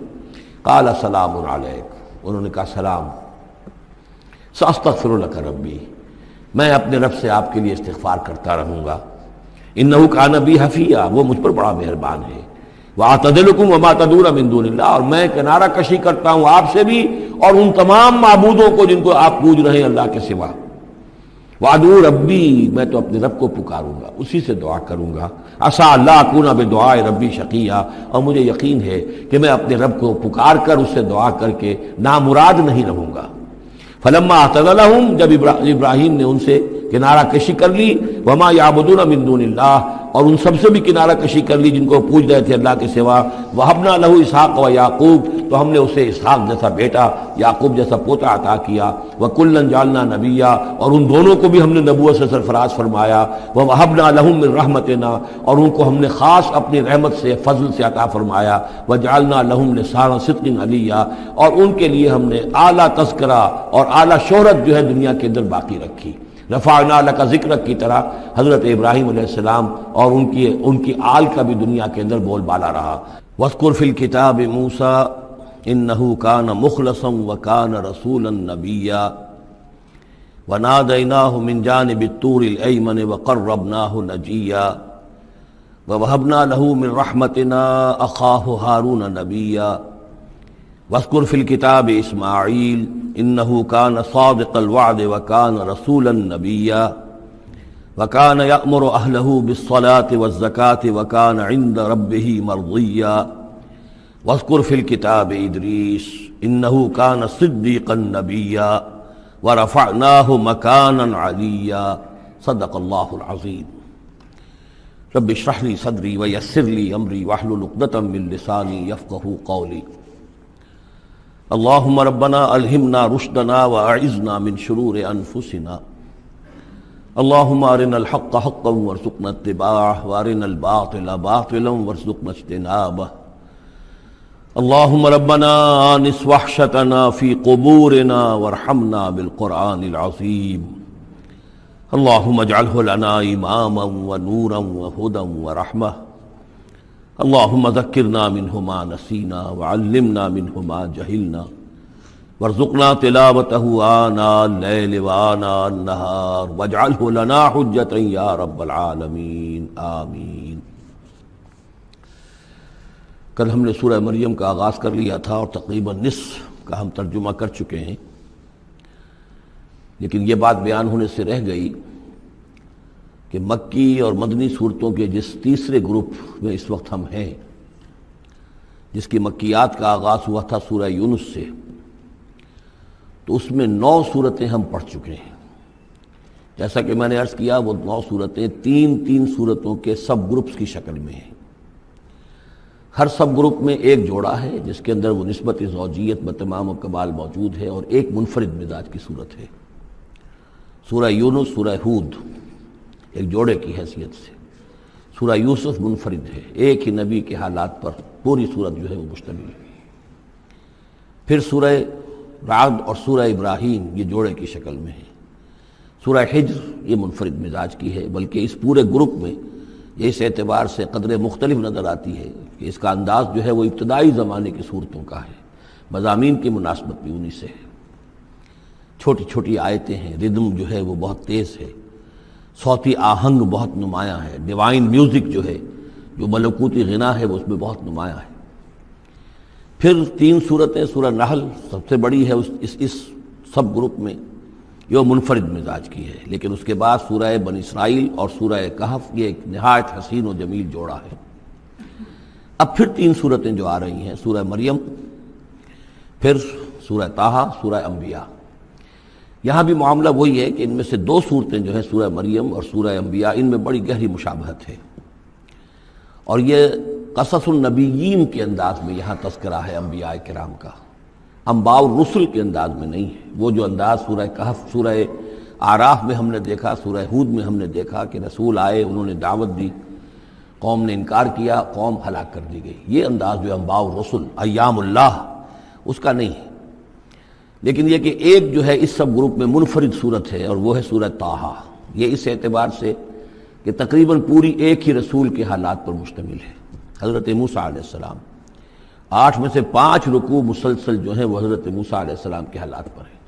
قال سلام علیک، انہوں نے کہا سلام، ساستغفر لک ربی، میں اپنے رب سے آپ کے لیے استغفار کرتا رہوں گا، انہ کان بی حفیہ، وہ مجھ پر بڑا مہربان ہے، واعتزلکم وما تدعون من دون اللہ، اور میں کنارہ کشی کرتا ہوں آپ سے بھی اور ان تمام معبودوں کو جن کو آپ پوج رہے ہیں اللہ کے سوا۔ وادعو ربی، میں تو اپنے رب کو پکاروں گا، اسی سے دعا کروں گا، عسیٰ اللہ اکون بدعاء ربی شقیہ، اور مجھے یقین ہے کہ میں اپنے رب کو پکار کر اس سے دعا کر کے نامراد نہیں رہوں گا۔ فلما اعتزلہم، جب ابراہیم نے ان سے کنارہ کشی کر لی، وما یعبدون من دون اللہ، اور ان سب سے بھی کنارہ کشی کر لی جن کو پوج رہے تھے اللہ کے سوا، وہبنا لہ اسحاق و یعقوب، تو ہم نے اسے اسحاق جیسا بیٹا، یعقوب جیسا پوتا عطا کیا، وکلا جعلنا نبیا، اور ان دونوں کو بھی ہم نے نبوت سے سرفراز فرمایا، ووہبنا لہم من رحمتنا، اور ان کو ہم نے خاص اپنی رحمت سے، فضل سے عطا فرمایا، وجعلنا لہم لسان صدق علیہ، اور ان کے لیے ہم نے اعلیٰ تذکرہ اور اعلیٰ شہرت جو ہے دنیا کے اندر باقی رکھی۔ رفعنا لک ذکرک کی طرح حضرت ابراہیم علیہ السلام اور ان کی آل کا بھی دنیا کے اندر بول بالا رہا۔ واذکر فی الکتاب موسیٰ انہ کان مخلصا وکان رسولا نبیا ونادیناہ من جانب الطور الایمن وقربناہ نجیا ووہبنا لہ من رحمتنا اخاہ ہارون نبیا واذکر فی الکتاب اسماعیل انہ کان صادق الوعد وکان رسولا نبیا وکان یأمر اہلہ بالصلاة والزکاة وکان عند ربہ مرضیا واذکر فی الکتاب ادریس انہ کان صدیقا نبیا ورفعناہ مکانا علیا صدق اللہ العظیم۔ رب اشرح لی صدری ویسر لی امری واحلل عقدۃ من لسانی یفقہوا قولی۔ اللہم ربنا الہمنا رشدنا واعذنا من شرور انفسنا اللهم أرنا الحق حقا وارزقنا اتباعه وأرنا الباطل باطلا وارزقنا اجتنابه. اللهم ربنا آنس وحشتنا في قبورنا وارحمنا بالقرآن العظيم. اللهم اجعله لنا إماما ونورا وهدى ورحمة. اللهم ذكرنا منه ما نسينا وعلمنا منه ما جهلنا وارزقنا تلاوته آناء الليل وآناء النهار واجعله لنا حجة يا رب العالمین آمین. کل ہم نے سورہ مریم کا آغاز کر لیا تھا اور تقریباً نصف کا ہم ترجمہ کر چکے ہیں، لیکن یہ بات بیان ہونے سے رہ گئی کہ مکی اور مدنی صورتوں کے جس تیسرے گروپ میں اس وقت ہم ہیں، جس کی مکیات کا آغاز ہوا تھا سورہ یونس سے، تو اس میں 9 صورتیں ہم پڑھ چکے ہیں. جیسا کہ میں نے عرض کیا، وہ 9 صورتیں تین صورتوں کے سب گروپس کی شکل میں ہیں. ہر سب گروپ میں ایک جوڑا ہے جس کے اندر وہ نسبت زوجیت بتمام و کمال موجود ہے، اور ایک منفرد مزاج کی صورت ہے. سورہ یونس، سورہ ہود ایک جوڑے کی حیثیت سے، سورہ یوسف منفرد ہے، ایک ہی نبی کے حالات پر پوری صورت جو ہے وہ مشتمل ہے. پھر سورہ رعد اور سورہ ابراہیم یہ جوڑے کی شکل میں ہے. سورہ حجر یہ منفرد مزاج کی ہے، بلکہ اس پورے گروپ میں یہ اس اعتبار سے قدر مختلف نظر آتی ہے کہ اس کا انداز جو ہے وہ ابتدائی زمانے کی صورتوں کا ہے. مضامین کی مناسبت بھی انہی سے ہے. چھوٹی چھوٹی آیتیں ہیں، ردم جو ہے وہ بہت تیز ہے، صوتی آہنگ بہت نمایاں ہے، ڈیوائن میوزک جو ہے، جو ملکوتی غنا ہے، وہ اس میں بہت نمایاں ہے. پھر 3 صورتیں، سورہ نحل سب سے بڑی ہے اس سب گروپ میں، یہ منفرد مزاج کی ہے. لیکن اس کے بعد سورہ بنی اسرائیل اور سورہ کہف یہ ایک نہایت حسین و جمیل جوڑا ہے. اب پھر 3 صورتیں جو آ رہی ہیں، سورہ مریم، پھر سورہ طٰہٰ، سورہ انبیاء. یہاں بھی معاملہ وہی ہے کہ ان میں سے 2 صورتیں جو ہیں سورہ مریم اور سورہ انبیاء، ان میں بڑی گہری مشابہت ہے، اور یہ قصص النبیین کے انداز میں یہاں تذکرہ ہے انبیاء کرام کا، انباء الرسل کے انداز میں نہیں ہے. وہ جو انداز سورہ کہف، سورہ اعراف میں ہم نے دیکھا، سورہ ہود میں ہم نے دیکھا کہ رسول آئے، انہوں نے دعوت دی، قوم نے انکار کیا، قوم ہلاک کر دی گئی. یہ انداز جو انباء الرسل، ایام اللہ، اس کا نہیں ہے. لیکن یہ کہ ایک جو ہے اس سب گروپ میں منفرد صورت ہے، اور وہ ہے سورہ طٰہٰ. یہ اس اعتبار سے کہ تقریباً پوری ایک ہی رسول کے حالات پر مشتمل ہے، حضرت موسیٰ علیہ السلام. 8 میں سے 5 رکوع مسلسل جو ہیں وہ حضرت موسیٰ علیہ السلام کے حالات پر ہیں.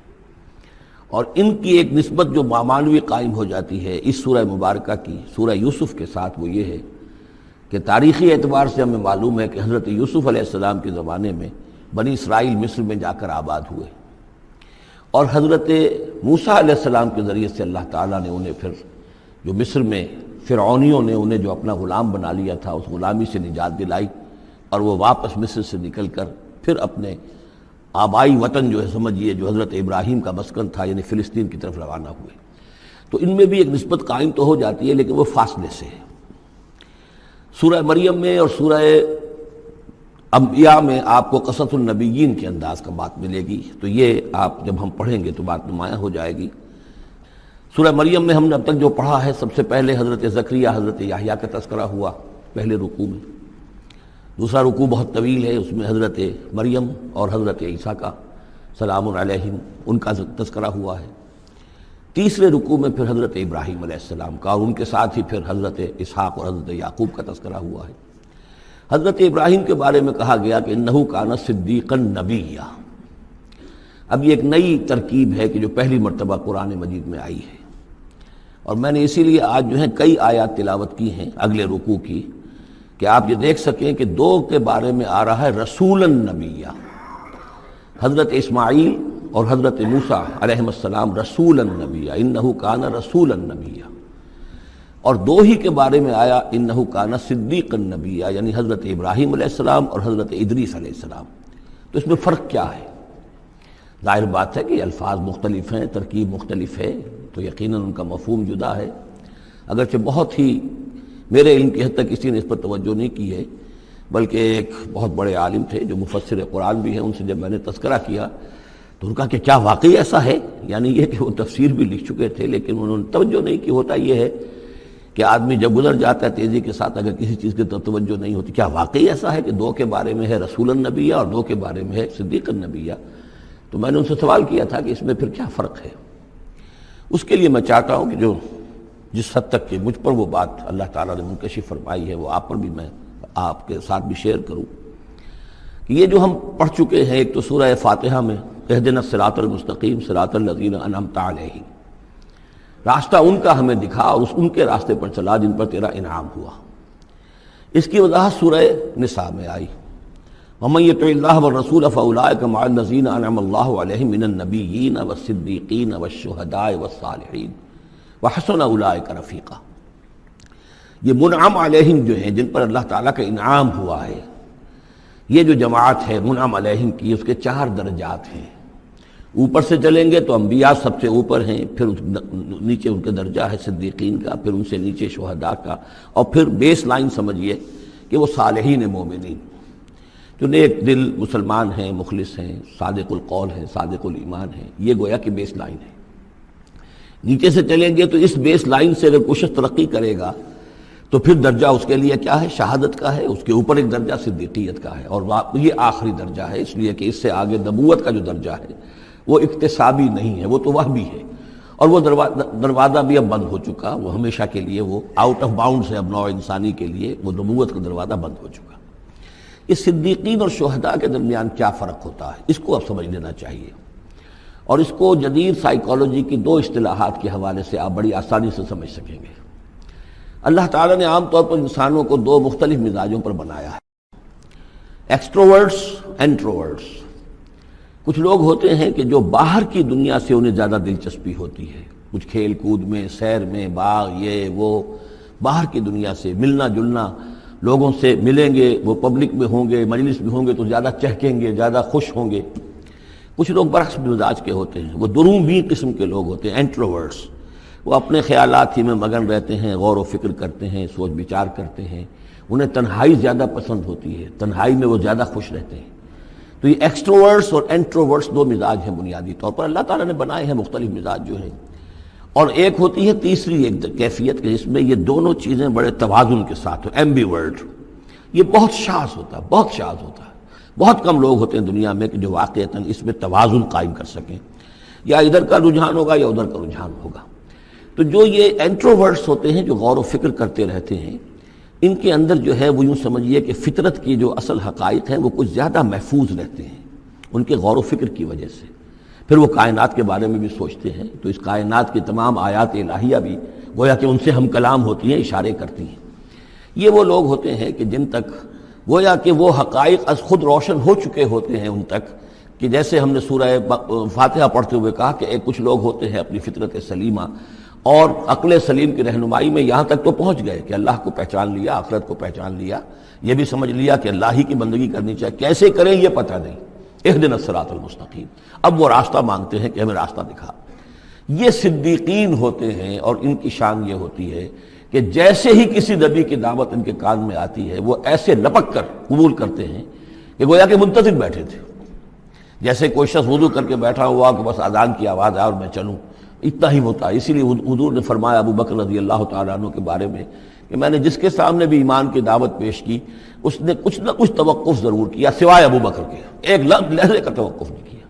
اور ان کی ایک نسبت جو معنوی قائم ہو جاتی ہے اس سورہ مبارکہ کی سورہ یوسف کے ساتھ، وہ یہ ہے کہ تاریخی اعتبار سے ہمیں معلوم ہے کہ حضرت یوسف علیہ السلام کے زمانے میں بنی اسرائیل مصر میں جا کر آباد ہوئے، اور حضرت موسیٰ علیہ السلام کے ذریعے سے اللہ تعالیٰ نے انہیں پھر جو مصر میں فرعونیوں نے انہیں جو اپنا غلام بنا لیا تھا، اس غلامی سے نجات دلائی، اور وہ واپس مصر سے نکل کر پھر اپنے آبائی وطن جو ہے سمجھیے جو حضرت ابراہیم کا مسکن تھا، یعنی فلسطین کی طرف روانہ ہوئے. تو ان میں بھی ایک نسبت قائم تو ہو جاتی ہے، لیکن وہ فاصلے سے ہے. سورہ مریم میں اور سورہ انبیاء میں آپ کو قصص النبیین کے انداز کا بات ملے گی، تو یہ آپ جب ہم پڑھیں گے تو بات نمایاں ہو جائے گی. سورہ مریم میں ہم نے اب تک جو پڑھا ہے، سب سے پہلے حضرت زکریا، حضرت یحییٰ کا تذکرہ ہوا پہلے رکوع میں. دوسرا رکوع بہت طویل ہے، اس میں حضرت مریم اور حضرت عیسیٰ کا سلام علیہم ان کا تذکرہ ہوا ہے. تیسرے رکوع میں پھر حضرت ابراہیم علیہ السلام کا، اور ان کے ساتھ ہی پھر حضرت اسحاق اور حضرت یعقوب کا تذکرہ ہوا ہے. حضرت ابراہیم کے بارے میں کہا گیا کہ انہ کان صدیقا نبیّا. اب یہ ایک نئی ترکیب ہے کہ جو پہلی مرتبہ قرآن مجید میں آئی ہے، اور میں نے اسی لیے آج جو ہے کئی آیات تلاوت کی ہیں اگلے رکوع کی، کہ آپ یہ دیکھ سکیں کہ 2 کے بارے میں آ رہا ہے رسولا نبیّا. حضرت اسماعیل اور حضرت موسیٰ علیہ السلام رسولا نبیّا، انہ کان رسولا نبیّا. اور 2 ہی کے بارے میں آیا انہ کان صدیقا نبیّا، یعنی حضرت ابراہیم علیہ السلام اور حضرت ادریس علیہ السلام. تو اس میں فرق کیا ہے؟ ظاہر بات ہے کہ الفاظ مختلف ہیں، ترکیب مختلف ہے، تو یقیناً ان کا مفہوم جدا ہے. اگرچہ بہت ہی میرے علم کی حد تک کسی نے اس پر توجہ نہیں کی ہے، بلکہ ایک بہت بڑے عالم تھے جو مفسر قرآن بھی ہیں، ان سے جب میں نے تذکرہ کیا تو ان کا کہ کیا واقعی ایسا ہے؟ یعنی یہ کہ وہ تفسیر بھی لکھ چکے تھے لیکن انہوں نے توجہ نہیں کی. ہوتا یہ ہے کہ آدمی جب گزر جاتا ہے تیزی کے ساتھ اگر کسی چیز کی طرف توجہ نہیں ہوتی. کیا واقعی ایسا ہے کہ دو کے بارے میں ہے رسول النبیہ اور دو کے بارے میں ہے صدیق النبیہ؟ تو میں نے ان سے سوال کیا تھا کہ اس میں پھر کیا فرق ہے. اس کے لیے میں چاہتا ہوں کہ جو جس حد تک کہ مجھ پر وہ بات اللہ تعالیٰ نے منکشف فرمائی ہے وہ آپ پر بھی میں آپ کے ساتھ بھی شیئر کروں. کہ یہ جو ہم پڑھ چکے ہیں ایک تو سورہ فاتحہ میں اہدنا الصراط المستقیم صراط الذین انعمت علیہم، راستہ ان کا ہمیں دکھا اور ان کے راستے پر چلا جن پر تیرا انعام ہوا. اس کی وضاحت سورہ نساء میں آئی. وَمَن يُطِعِ اللَّهَ وَالرَّسُولَ فَأُولَٰئِكَ مَعَ الَّذِينَ أَنْعَمَ اللَّهُ عَلَيْهِم مِّنَ النَّبِيِّينَ وَالصِّدِّيقِينَ وَالشُّهَدَاءِ وَالصَّالِحِينَ وَحَسُنَ أُولَٰئِكَ رَفِيقًا. یہ منعم علیہم جو ہیں جن پر اللہ تعالیٰ کا انعام ہوا ہے، یہ جو جماعت ہے منعم علیہم کی، اس کے 4 درجات ہیں. اوپر سے چلیں گے تو انبیاء سب سے اوپر ہیں، پھر نیچے ان کے درجہ ہے صدیقین کا، پھر ان سے نیچے شہداء کا، اور پھر بیس لائن سمجھیے کہ وہ صالحین مومنین جو نیک دل مسلمان ہیں، مخلص ہیں، صادق القول ہیں، صادق الایمان ہیں. یہ گویا کہ بیس لائن ہے. نیچے سے چلیں گے تو اس بیس لائن سے اگر کوئی شخص ترقی کرے گا تو پھر درجہ اس کے لیے کیا ہے؟ شہادت کا ہے. اس کے اوپر ایک درجہ صدیقیت کا ہے، اور یہ آخری درجہ ہے، اس لیے کہ اس سے آگے نبوت کا جو درجہ ہے وہ اکتسابی نہیں ہے، وہ تو وہبی ہے. اور وہ دروازہ بھی اب بند ہو چکا، وہ ہمیشہ کے لیے وہ آؤٹ آف باؤنڈز ہے اب نوع انسانی کے لیے، وہ نبوت کا دروازہ بند ہو چکا. اس صدیقین اور شہداء کے درمیان کیا فرق ہوتا ہے اس کو اب سمجھ لینا چاہیے. اور اس کو جدید سائیکالوجی کی 2 اصطلاحات کے حوالے سے آپ بڑی آسانی سے سمجھ سکیں گے. اللہ تعالیٰ نے عام طور پر انسانوں کو 2 مختلف مزاجوں پر بنایا ہے، ایکسٹروورٹس، انٹروورٹس. کچھ لوگ ہوتے ہیں کہ جو باہر کی دنیا سے انہیں زیادہ دلچسپی ہوتی ہے، کچھ کھیل کود میں، سیر میں، باغ، یہ وہ، باہر کی دنیا سے ملنا جلنا، لوگوں سے ملیں گے، وہ پبلک میں ہوں گے، مجلس میں ہوں گے تو زیادہ چہکیں گے، زیادہ خوش ہوں گے. کچھ لوگ برعکس مزاج کے ہوتے ہیں، وہ دروبین قسم کے لوگ ہوتے ہیں، انٹروورٹس. وہ اپنے خیالات ہی میں مگن رہتے ہیں، غور و فکر کرتے ہیں، سوچ بچار کرتے ہیں. انہیں تنہائی زیادہ پسند ہوتی ہے، تنہائی میں وہ زیادہ خوش رہتے ہیں. تو یہ ایکسٹروورٹس اور انٹروورٹس 2 مزاج ہیں بنیادی طور پر اللہ تعالیٰ نے بنائے ہیں مختلف مزاج جو ہیں. اور ایک ہوتی ہے تیسری ایک کیفیت کہ جس میں یہ دونوں چیزیں بڑے توازن کے ساتھ ہو، ایمبیورٹ. یہ بہت شاذ ہوتا ہے، بہت شاذ ہوتا ہے. بہت کم لوگ ہوتے ہیں دنیا میں کہ جو واقعتاً اس میں توازن قائم کر سکیں، یا ادھر کا رجحان ہوگا یا ادھر کا رجحان ہوگا. تو جو یہ انٹروورٹس ہوتے ہیں جو غور و فکر کرتے رہتے ہیں، ان کے اندر جو ہے وہ یوں سمجھیے کہ فطرت کی جو اصل حقائق ہیں وہ کچھ زیادہ محفوظ رہتے ہیں ان کے غور و فکر کی وجہ سے. پھر وہ کائنات کے بارے میں بھی سوچتے ہیں تو اس کائنات کی تمام آیات الہیہ بھی گویا کہ ان سے ہم کلام ہوتی ہیں، اشارے کرتی ہیں. یہ وہ لوگ ہوتے ہیں کہ جن تک گویا کہ وہ حقائق از خود روشن ہو چکے ہوتے ہیں ان تک، کہ جیسے ہم نے سورہ فاتحہ پڑھتے ہوئے کہا کہ کچھ لوگ ہوتے ہیں اپنی فطرت سلیمہ اور عقل سلیم کی رہنمائی میں یہاں تک تو پہنچ گئے کہ اللہ کو پہچان لیا، آخرت کو پہچان لیا، یہ بھی سمجھ لیا کہ اللہ ہی کی بندگی کرنی چاہیے، کیسے کریں یہ پتہ نہیں. اہدنا الصراط المستقیم. اب وہ راستہ مانگتے ہیں کہ ہمیں راستہ دکھا. یہ صدیقین ہوتے ہیں اور ان کی شان یہ ہوتی ہے کہ جیسے ہی کسی نبی کی دعوت ان کے کان میں آتی ہے وہ ایسے لپک کر قبول کرتے ہیں کہ گویا کہ منتظر بیٹھے تھے. جیسے کوئی شخص وضو کر کے بیٹھا ہوا کہ بس اذان کی آواز آئے اور میں چلوں، اتنا ہی ہوتا ہے. اسی لیے حضور نے فرمایا ابو بکر رضی اللہ تعالیٰ عنہ کے بارے میں کہ میں نے جس کے سامنے بھی ایمان کی دعوت پیش کی اس نے کچھ نہ کچھ توقف ضرور کیا سوائے ابو بکر کے، ایک لحظے کا توقف نہیں کیا.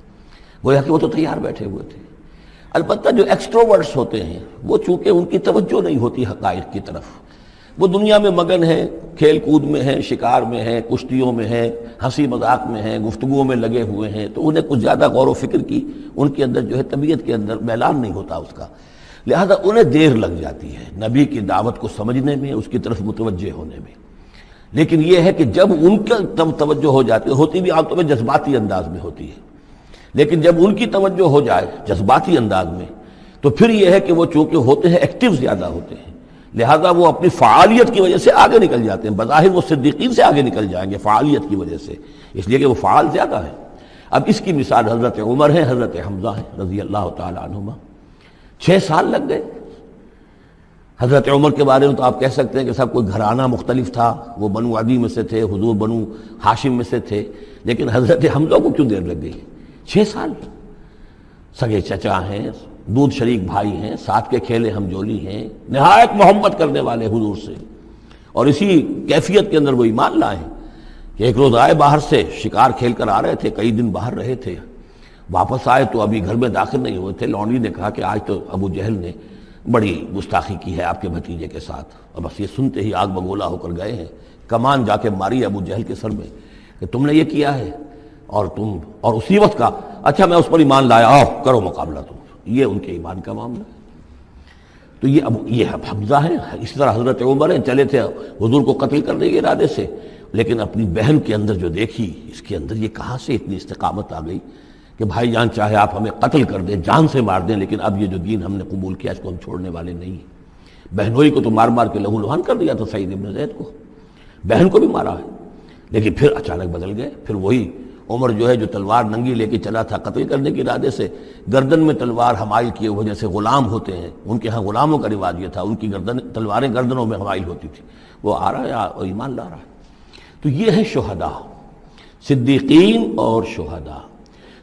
گویا کہ وہ تو تیار بیٹھے ہوئے تھے. البتہ جو ایکسٹروورٹس ہوتے ہیں وہ چونکہ ان کی توجہ نہیں ہوتی حقائق کی طرف، وہ دنیا میں مگن ہیں، کھیل کود میں ہیں، شکار میں ہیں، کشتیوں میں ہیں، ہنسی مذاق میں ہیں، گفتگوؤں میں لگے ہوئے ہیں، تو انہیں کچھ زیادہ غور و فکر کی ان کے اندر جو ہے طبیعت کے اندر میلان نہیں ہوتا اس کا، لہذا انہیں دیر لگ جاتی ہے نبی کی دعوت کو سمجھنے میں، اس کی طرف متوجہ ہونے میں. لیکن یہ ہے کہ جب ان کا توجہ ہو جاتی ہوتی بھی عام طور پہ جذباتی انداز میں ہوتی ہے، لیکن جب ان کی توجہ ہو جائے جذباتی انداز میں تو پھر یہ ہے کہ وہ چونکہ ہوتے ہیں ایکٹیو زیادہ ہوتے ہیں، لہذا وہ اپنی فعالیت کی وجہ سے آگے نکل جاتے ہیں. بظاہر وہ صدیقین سے آگے نکل جائیں گے فعالیت کی وجہ سے، اس لیے کہ وہ فعال زیادہ ہیں. اب اس کی مثال حضرت عمر ہے، حضرت حمزہ ہے رضی اللہ تعالی عنہما. 6 سال لگ گئے. حضرت عمر کے بارے میں تو آپ کہہ سکتے ہیں کہ سب کوئی گھرانہ مختلف تھا، وہ بنو عدی میں سے تھے، حضور بنو ہاشم میں سے تھے، لیکن حضرت حمزہ کو کیوں دیر لگ گئی؟ 6 سال. سگے چچا ہیں، دودھ شریک بھائی ہیں، ساتھ کے کھیلے ہم جولی ہیں، نہایت محبت کرنے والے حضور سے، اور اسی کیفیت کے اندر وہ ایمان لائے کہ ایک روز آئے باہر سے، شکار کھیل کر آ رہے تھے، کئی دن باہر رہے تھے، واپس آئے تو ابھی گھر میں داخل نہیں ہوئے تھے، لونڈی نے کہا کہ آج تو ابو جہل نے بڑی گستاخی کی ہے آپ کے بھتیجے کے ساتھ، اور بس یہ سنتے ہی آگ بگولا ہو کر گئے ہیں، کمان جا کے ماری ابو جہل کے سر میں کہ تم نے یہ کیا ہے، اور اسی وقت کہا اچھا میں اس پر ایمان لایا، آؤ کرو مقابلہ تم۔ یہ ان کے ایمان کا معاملہ ہے۔ تو یہ حمزہ ہے، اس طرح حضرت عمر ہیں، چلے تھے حضور کو قتل کرنے کے ارادے سے، لیکن اپنی بہن کے اندر جو دیکھی، اس کے اندر یہ کہاں سے اتنی استقامت آ گئی کہ بھائی جان چاہے آپ ہمیں قتل کر دیں، جان سے مار دیں، لیکن اب یہ جو دین ہم نے قبول کیا اس کو ہم چھوڑنے والے نہیں ہیں۔ بہنوئی کو تو مار مار کے لہو لہان کر دیا تھا سعید ابن زید کو، بہن کو بھی مارا ہے، لیکن پھر اچانک بدل گئے۔ پھر وہی عمر جو ہے جو تلوار ننگی لے کے چلا تھا قتل کرنے کے ارادے سے، گردن میں تلوار حمائل کیے ہوئے، جیسے غلام ہوتے ہیں، ان کے ہاں غلاموں کا رواج یہ تھا، ان کی تلواریں گردنوں میں حمائل ہوتی تھی، وہ آ رہا ہے اور ایمان لا رہا ہے۔ تو یہ ہے شہداء، صدیقین اور شہداء۔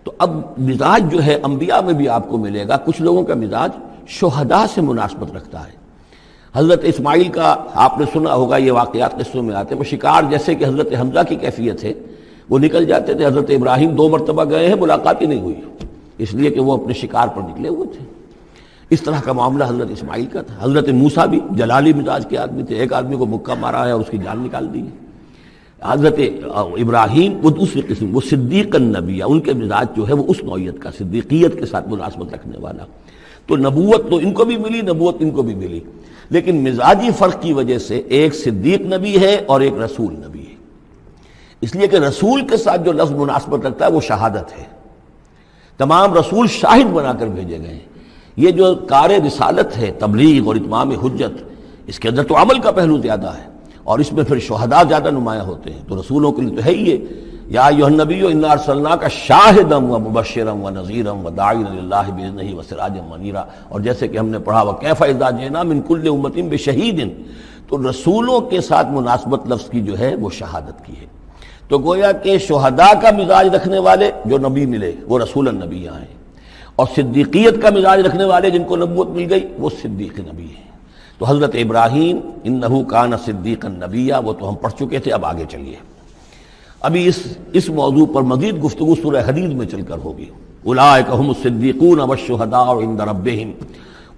تو اب مزاج جو ہے انبیاء میں بھی آپ کو ملے گا، کچھ لوگوں کا مزاج شہداء سے مناسبت رکھتا ہے۔ حضرت اسماعیل کا آپ نے سنا ہوگا، یہ واقعات قصوں میں آتے ہیں، وہ شکار جیسے کہ حضرت حمزہ کی کیفیت ہے، وہ نکل جاتے تھے۔ حضرت ابراہیم 2 مرتبہ گئے ہیں، ملاقات ہی نہیں ہوئی، اس لیے کہ وہ اپنے شکار پر نکلے ہوئے تھے۔ اس طرح کا معاملہ حضرت اسماعیل کا تھا۔ حضرت موسیٰ بھی جلالی مزاج کے آدمی تھے، ایک آدمی کو مکہ مارا ہے اور اس کی جان نکال دی ہے۔ حضرت ابراہیم وہ دوسری قسم، وہ صدیق النبی، ان کے مزاج جو ہے وہ اس نوعیت کا، صدیقیت کے ساتھ مناسبت رکھنے والا۔ تو نبوت تو ان کو بھی ملی، نبوت ان کو بھی ملی، لیکن مزاجی فرق کی وجہ سے ایک صدیق نبی ہے اور ایک رسول نبی ہے۔ اس لیے کہ رسول کے ساتھ جو لفظ مناسبت رکھتا ہے وہ شہادت ہے۔ تمام رسول شاہد بنا کر بھیجے گئے ہیں۔ یہ جو کار رسالت ہے، تبلیغ اور اتمام حجت، اس کے اندر تو عمل کا پہلو زیادہ ہے، اور اس میں پھر شہداء زیادہ نمایاں ہوتے ہیں۔ تو رسولوں کے لیے تو ہے ہی یہ، یا ایھا النبی انا ارسلناک شاہدا ومبشرا ونذیرا وداعیا الی اللہ باذنہ وسراجا منیرا، اور جیسے کہ ہم نے پڑھا وکیف اذا جئنا من کل امۃ بشہید، تو رسولوں کے ساتھ مناسبت لفظ کی جو ہے وہ شہادت کی ہے۔ تو گویا کہ شہداء کا مزاج رکھنے والے جو نبی ملے وہ رسول النبی ہیں، اور صدیقیت کا مزاج رکھنے والے جن کو نبوت مل گئی وہ صدیق نبی ہیں۔ تو حضرت ابراہیم انہ کان صدیقا نبیا، وہ تو ہم پڑھ چکے تھے، اب آگے چلیے۔ ابھی اس موضوع پر مزید گفتگو سورہ حدید میں چل کر ہوگی۔ اولئک ھم الصدیقون والشہداء عند ربہم،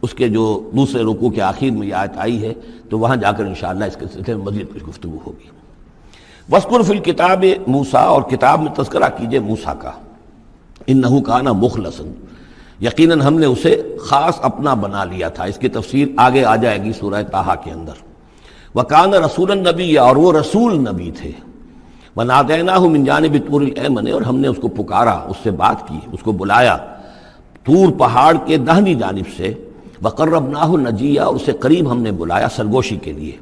اس کے جو دوسرے رکوع کے آخر میں یہ آیت آئی ہے، تو وہاں جا کر انشاءاللہ اس کے سلسلے میں مزید کچھ گفتگو ہوگی۔ وَاذْكُرْ فِي الْكِتَابِ موسیٰ، اور کتاب میں تذکرہ کیجئے موسیٰ کا، انہ کان مخلصا، یقیناً ہم نے اسے خاص اپنا بنا لیا تھا۔ اس کی تفسیر آگے آ جائے گی سورہ طٰہٰ کے اندر۔ وَكَانَ رَسُولًا نَبِيًّا، اور وہ رسول نبی تھے۔ وَنَادَيْنَاهُ مِن جَانِبِ الطُّورِ الْأَيْمَنِ، اور ہم نے اس کو پکارا، اس سے بات کی، اس کو بلایا طور پہاڑ کے داہنی جانب سے۔ وَقَرَّبْنَاهُ نَجِيًّا، اسے قریب ہم نے بلایا سرگوشی کے لیے۔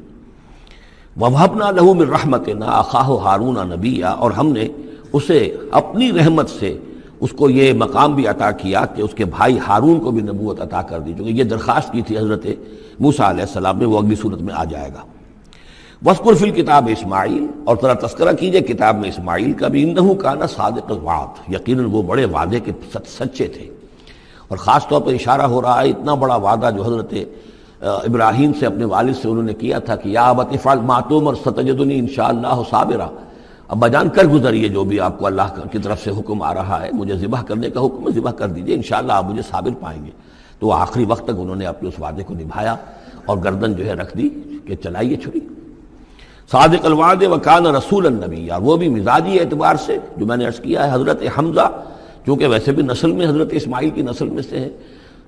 وَوَهَبْنَا لَهُ مِن رَحْمَتِنَا أَخَاهُ هَارُونَ نَبِيًّا، اور ہم نے اسے اپنی رحمت سے اس کو یہ مقام بھی عطا کیا کہ اس کے بھائی ہارون کو بھی نبوت عطا کر دی، جو کہ یہ درخواست کی تھی حضرت موسیٰ علیہ السلام نے، وہ اگلی صورت میں آ جائے گا۔ وَاذْكُرْ فِي الْكِتَابِ اسماعیل، اور ذرا تذکرہ کیجئے کتاب میں اسماعیل کا بھی، انہ کان صادق الوعد، یقیناً وہ بڑے وعدے کے سچے تھے۔ اور خاص طور پر اشارہ ہو رہا ہے اتنا بڑا وعدہ جو حضرت ابراہیم سے اپنے والد سے انہوں نے کیا تھا کہ یا ابت افعل ما تؤمر ستجدنی انشاءاللہ صابرا، ابا جان کر گزریے جو بھی آپ کو اللہ کی طرف سے حکم آ رہا ہے، مجھے ذبح کرنے کا حکم ہے، ذبح کر دیجئے، انشاءاللہ آپ مجھے صابر پائیں گے۔ تو آخری وقت تک انہوں نے اپنے اس وعدے کو نبھایا اور گردن جو ہے رکھ دی کہ چلائیے چھری۔ صادق الوعد وکان رسول النبی، اور وہ بھی مزاجی اعتبار سے جو میں نے عرض کیا ہے، حضرت حمزہ چونکہ ویسے بھی نسل میں حضرت اسماعیل کی نسل میں سے ہیں،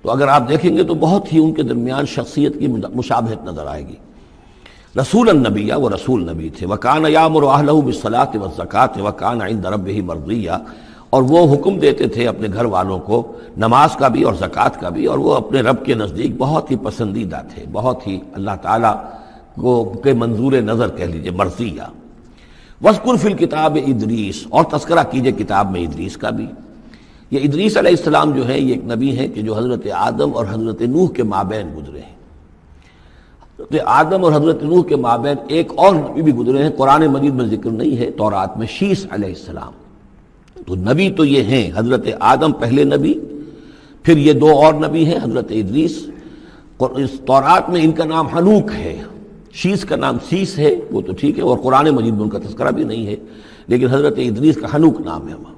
تو اگر آپ دیکھیں گے تو بہت ہی ان کے درمیان شخصیت کی مشابہت نظر آئے گی۔ رسول النبی، وہ رسول نبی تھے۔ وکان یامر اہلہ بالصلاۃ والزکاۃ وکان عند ربہ مرضیہ، اور وہ حکم دیتے تھے اپنے گھر والوں کو نماز کا بھی اور زکوٰۃ کا بھی، اور وہ اپنے رب کے نزدیک بہت ہی پسندیدہ تھے، بہت ہی اللہ تعالیٰ کو کے منظور نظر کہہ لیجئے، مرضیہ۔ وَاذْكُرْ فِي الْكِتَابِ ادریس، اور تذکرہ کیجئے کتاب میں ادریس کا بھی۔ یہ ادریس علیہ السلام جو ہے یہ ایک نبی ہے کہ جو حضرت آدم اور حضرت نوح کے مابین گزرے ہیں۔ حضرت آدم اور حضرت نوح کے مابین ایک اور نبی بھی گزرے ہیں، قرآن مجید میں ذکر نہیں ہے، تورات میں، شیس علیہ السلام۔ تو نبی تو یہ ہیں، حضرت آدم پہلے نبی، پھر یہ دو اور نبی ہیں حضرت ادریس، اس تورات میں ان کا نام حنوک ہے، شیس کا نام سیس ہے، وہ تو ٹھیک ہے، اور قرآن مجید میں ان کا تذکرہ بھی نہیں ہے، لیکن حضرت ادریس کا حنوک نام ہے وہاں۔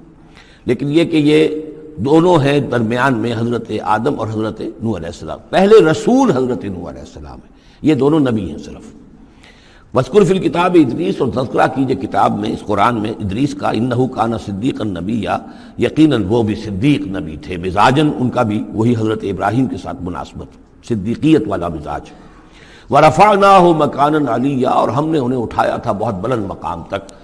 لیکن یہ کہ یہ دونوں ہیں درمیان میں حضرت آدم اور حضرت نوح علیہ السلام، پہلے رسول حضرت نوح علیہ السلام ہے، یہ دونوں نبی ہیں صرف۔ وَاذْكُرْ فِي الْكِتَابِ ادریس، اور تذکرہ کیجئے کتاب میں، اس قرآن میں، ادریس کا، انہ کان صدیقا نبیا، یقیناً وہ بھی صدیق نبی تھے، مزاجاً ان کا بھی وہی حضرت ابراہیم کے ساتھ مناسبت، صدیقیت والا مزاج۔ وَرَفَعْنَاهُ مَكَانًا عَلِيًّا، اور ہم نے انہیں اٹھایا تھا بہت بلند مقام تک۔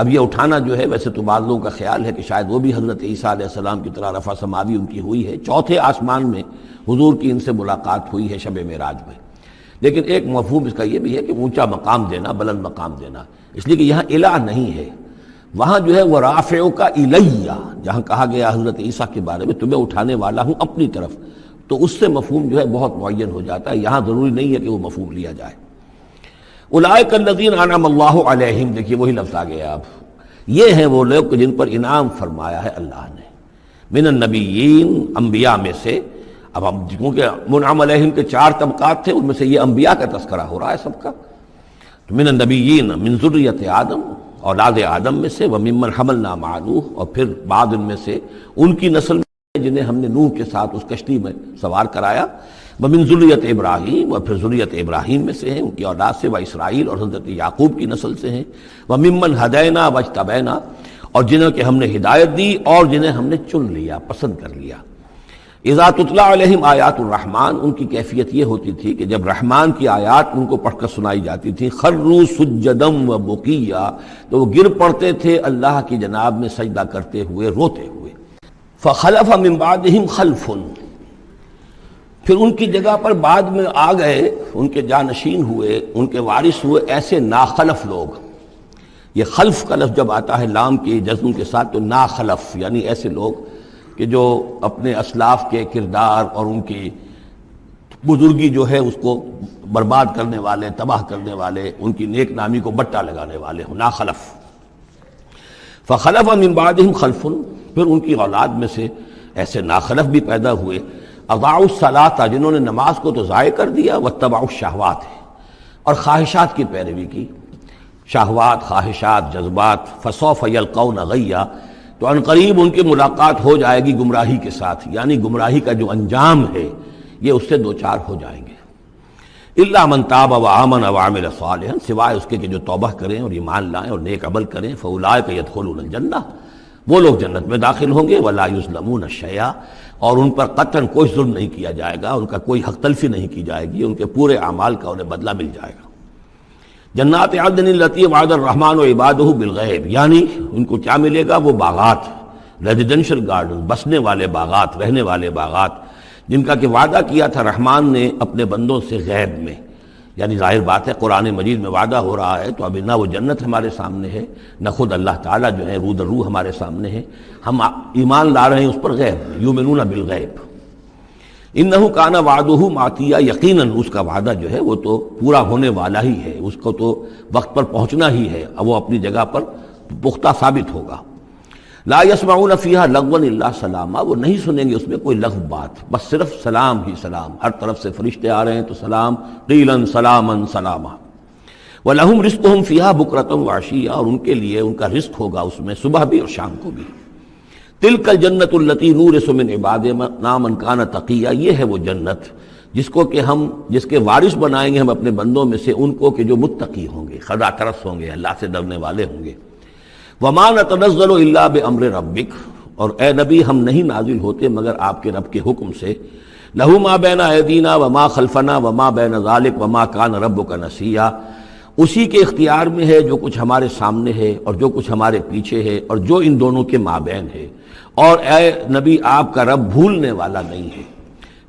اب یہ اٹھانا جو ہے، ویسے تو بعض لوگوں کا خیال ہے کہ شاید وہ بھی حضرت عیسیٰ علیہ السلام کی طرح رفع سماوی ان کی ہوئی ہے، چوتھے آسمان میں حضور کی ان سے ملاقات ہوئی ہے شب معراج میں، لیکن ایک مفہوم اس کا یہ بھی ہے کہ اونچا مقام دینا، بلند مقام دینا، اس لیے کہ یہاں الہ نہیں ہے، وہاں جو ہے وہ رافعک الیہ، جہاں کہا گیا حضرت عیسیٰ کے بارے میں تمہیں اٹھانے والا ہوں اپنی طرف، تو اس سے مفہوم جو ہے بہت معین ہو جاتا ہے، یہاں ضروری نہیں ہے کہ وہ مفہوم لیا جائے۔ اولئک الذین انعم اللہ علیہم، دیکھیے وہی لفظ آ گیا، اب یہ ہیں وہ لوگ جن پر انعام فرمایا ہے اللہ نے، من النبیین، انبیاء میں سے۔ اب ہم کیونکہ منعم علیہم کے 4 طبقات تھے، ان میں سے یہ انبیاء کا تذکرہ ہو رہا ہے سب کا، تو من النبیین من ذریۃ آدم، اولاد آدم میں سے، وممن حملنا مع نوح، اور پھر بعد ان میں سے ان کی نسل میں جنہیں ہم نے نوح کے ساتھ اس کشتی میں سوار کرایا، ومن ذریۃ ابراہیم، اور پھر ذریۃ ابراہیم میں سے ہیں، ان کی اولاد سے، و اسرائیل، اور حضرت یعقوب کی نسل سے ہیں، وممن ہدینا واجتبینا، اور جنہیں کہ ہم نے ہدایت دی اور جنہیں ہم نے چن لیا، پسند کر لیا۔ اذا تتلیٰ علیہم آیات الرحمن، ان کی کیفیت یہ ہوتی تھی کہ جب رحمان کی آیات ان کو پڑھ کر سنائی جاتی تھی، خروا سجدا و بکیا، تو وہ گر پڑتے تھے اللہ کی جناب میں سجدہ کرتے ہوئے، روتے ہوئے۔ فخلف من بعدہم خلف، پھر ان کی جگہ پر بعد میں آ گئے، ان کے جانشین ہوئے، ان کے وارث ہوئے ایسے ناخلف لوگ۔ یہ خلف کا لفظ جب آتا ہے لام کے جزم کے ساتھ، تو ناخلف یعنی ایسے لوگ کہ جو اپنے اسلاف کے کردار اور ان کی بزرگی جو ہے اس کو برباد کرنے والے، تباہ کرنے والے، ان کی نیک نامی کو بٹا لگانے والے ہوں، ناخلف۔ فخلف من بعدہم خلف، پھر ان کی اولاد میں سے ایسے ناخلف بھی پیدا ہوئے، اضاعوا الصلاۃ، جنہوں نے نماز کو تو ضائع کر دیا، واتبعوا الشہوات، اور خواہشات کی پیروی کی، شہوات، خواہشات، جذبات، فسوف یلقون غیا، تو عنقریب ان کی ملاقات ہو جائے گی گمراہی کے ساتھ، یعنی گمراہی کا جو انجام ہے یہ اس سے دوچار ہو جائیں گے۔ الا من تاب وآمن وعمل صالحا، سوائے اس کے کہ جو توبہ کریں اور ایمان لائیں اور نیک عمل کریں، فاولئک يدخلون الجنہ، وہ لوگ جنت میں داخل ہوں گے، ولا یظلمون شیئا، اور ان پر قطعاً کوئی ظلم نہیں کیا جائے گا، ان کا کوئی حق تلفی نہیں کی جائے گی، ان کے پورے اعمال کا انہیں بدلہ مل جائے گا۔ جنات عدن التی وعد الرحمن وعبادہ بالغیب، یعنی ان کو کیا ملے گا؟ وہ باغات، ریزیڈینشل گارڈن، بسنے والے باغات، رہنے والے باغات، جن کا کہ وعدہ کیا تھا رحمان نے اپنے بندوں سے غیب میں، یعنی ظاہر بات ہے قرآن مجید میں وعدہ ہو رہا ہے، تو ابھی نہ وہ جنت ہمارے سامنے ہے، نہ خود اللہ تعالیٰ جو ہے رو در رو ہمارے سامنے ہے، ہم ایمان لا رہے ہیں اس پر غیب میں، یؤمنون بالغیب۔ انہ کان وعدہ ماتیا، یقیناً اس کا وعدہ جو ہے وہ تو پورا ہونے والا ہی ہے، اس کو تو وقت پر پہنچنا ہی ہے، اب وہ اپنی جگہ پر پختہ ثابت ہوگا۔ لا یسمعون فیہا لغوا الا سلاما، وہ نہیں سنیں گے اس میں کوئی لغو بات، بس صرف سلام ہی سلام، ہر طرف سے فرشتے آ رہے ہیں تو سلام، قیلا سلاما سلاما۔ ولہم رزقہم فیہا بکرۃ وعشیا، اور ان کے لیے ان کا رزق ہوگا اس میں صبح بھی اور شام کو بھی۔ تلک الجنت التی نورث من عبادنا من کان تقیا، یہ ہے وہ جنت جس کو کہ ہم، جس کے وارث بنائیں گے ہم اپنے بندوں میں سے ان کو کہ جو متقی ہوں گے، خدا ترس ہوں گے، اللہ سے ڈرنے والے ہوں گے۔ وما نتنزل الا بامر ربک، اور اے نبی ہم نہیں نازل ہوتے مگر آپ کے رب کے حکم سے۔ لہ ما بین ایدینا وما خلفنا وما بین ذلک وما کان ربک نسیا، اسی کے اختیار میں ہے جو کچھ ہمارے سامنے ہے اور جو کچھ ہمارے پیچھے ہے اور جو ان دونوں کے مابین ہے، اور اے نبی آپ کا رب بھولنے والا نہیں ہے۔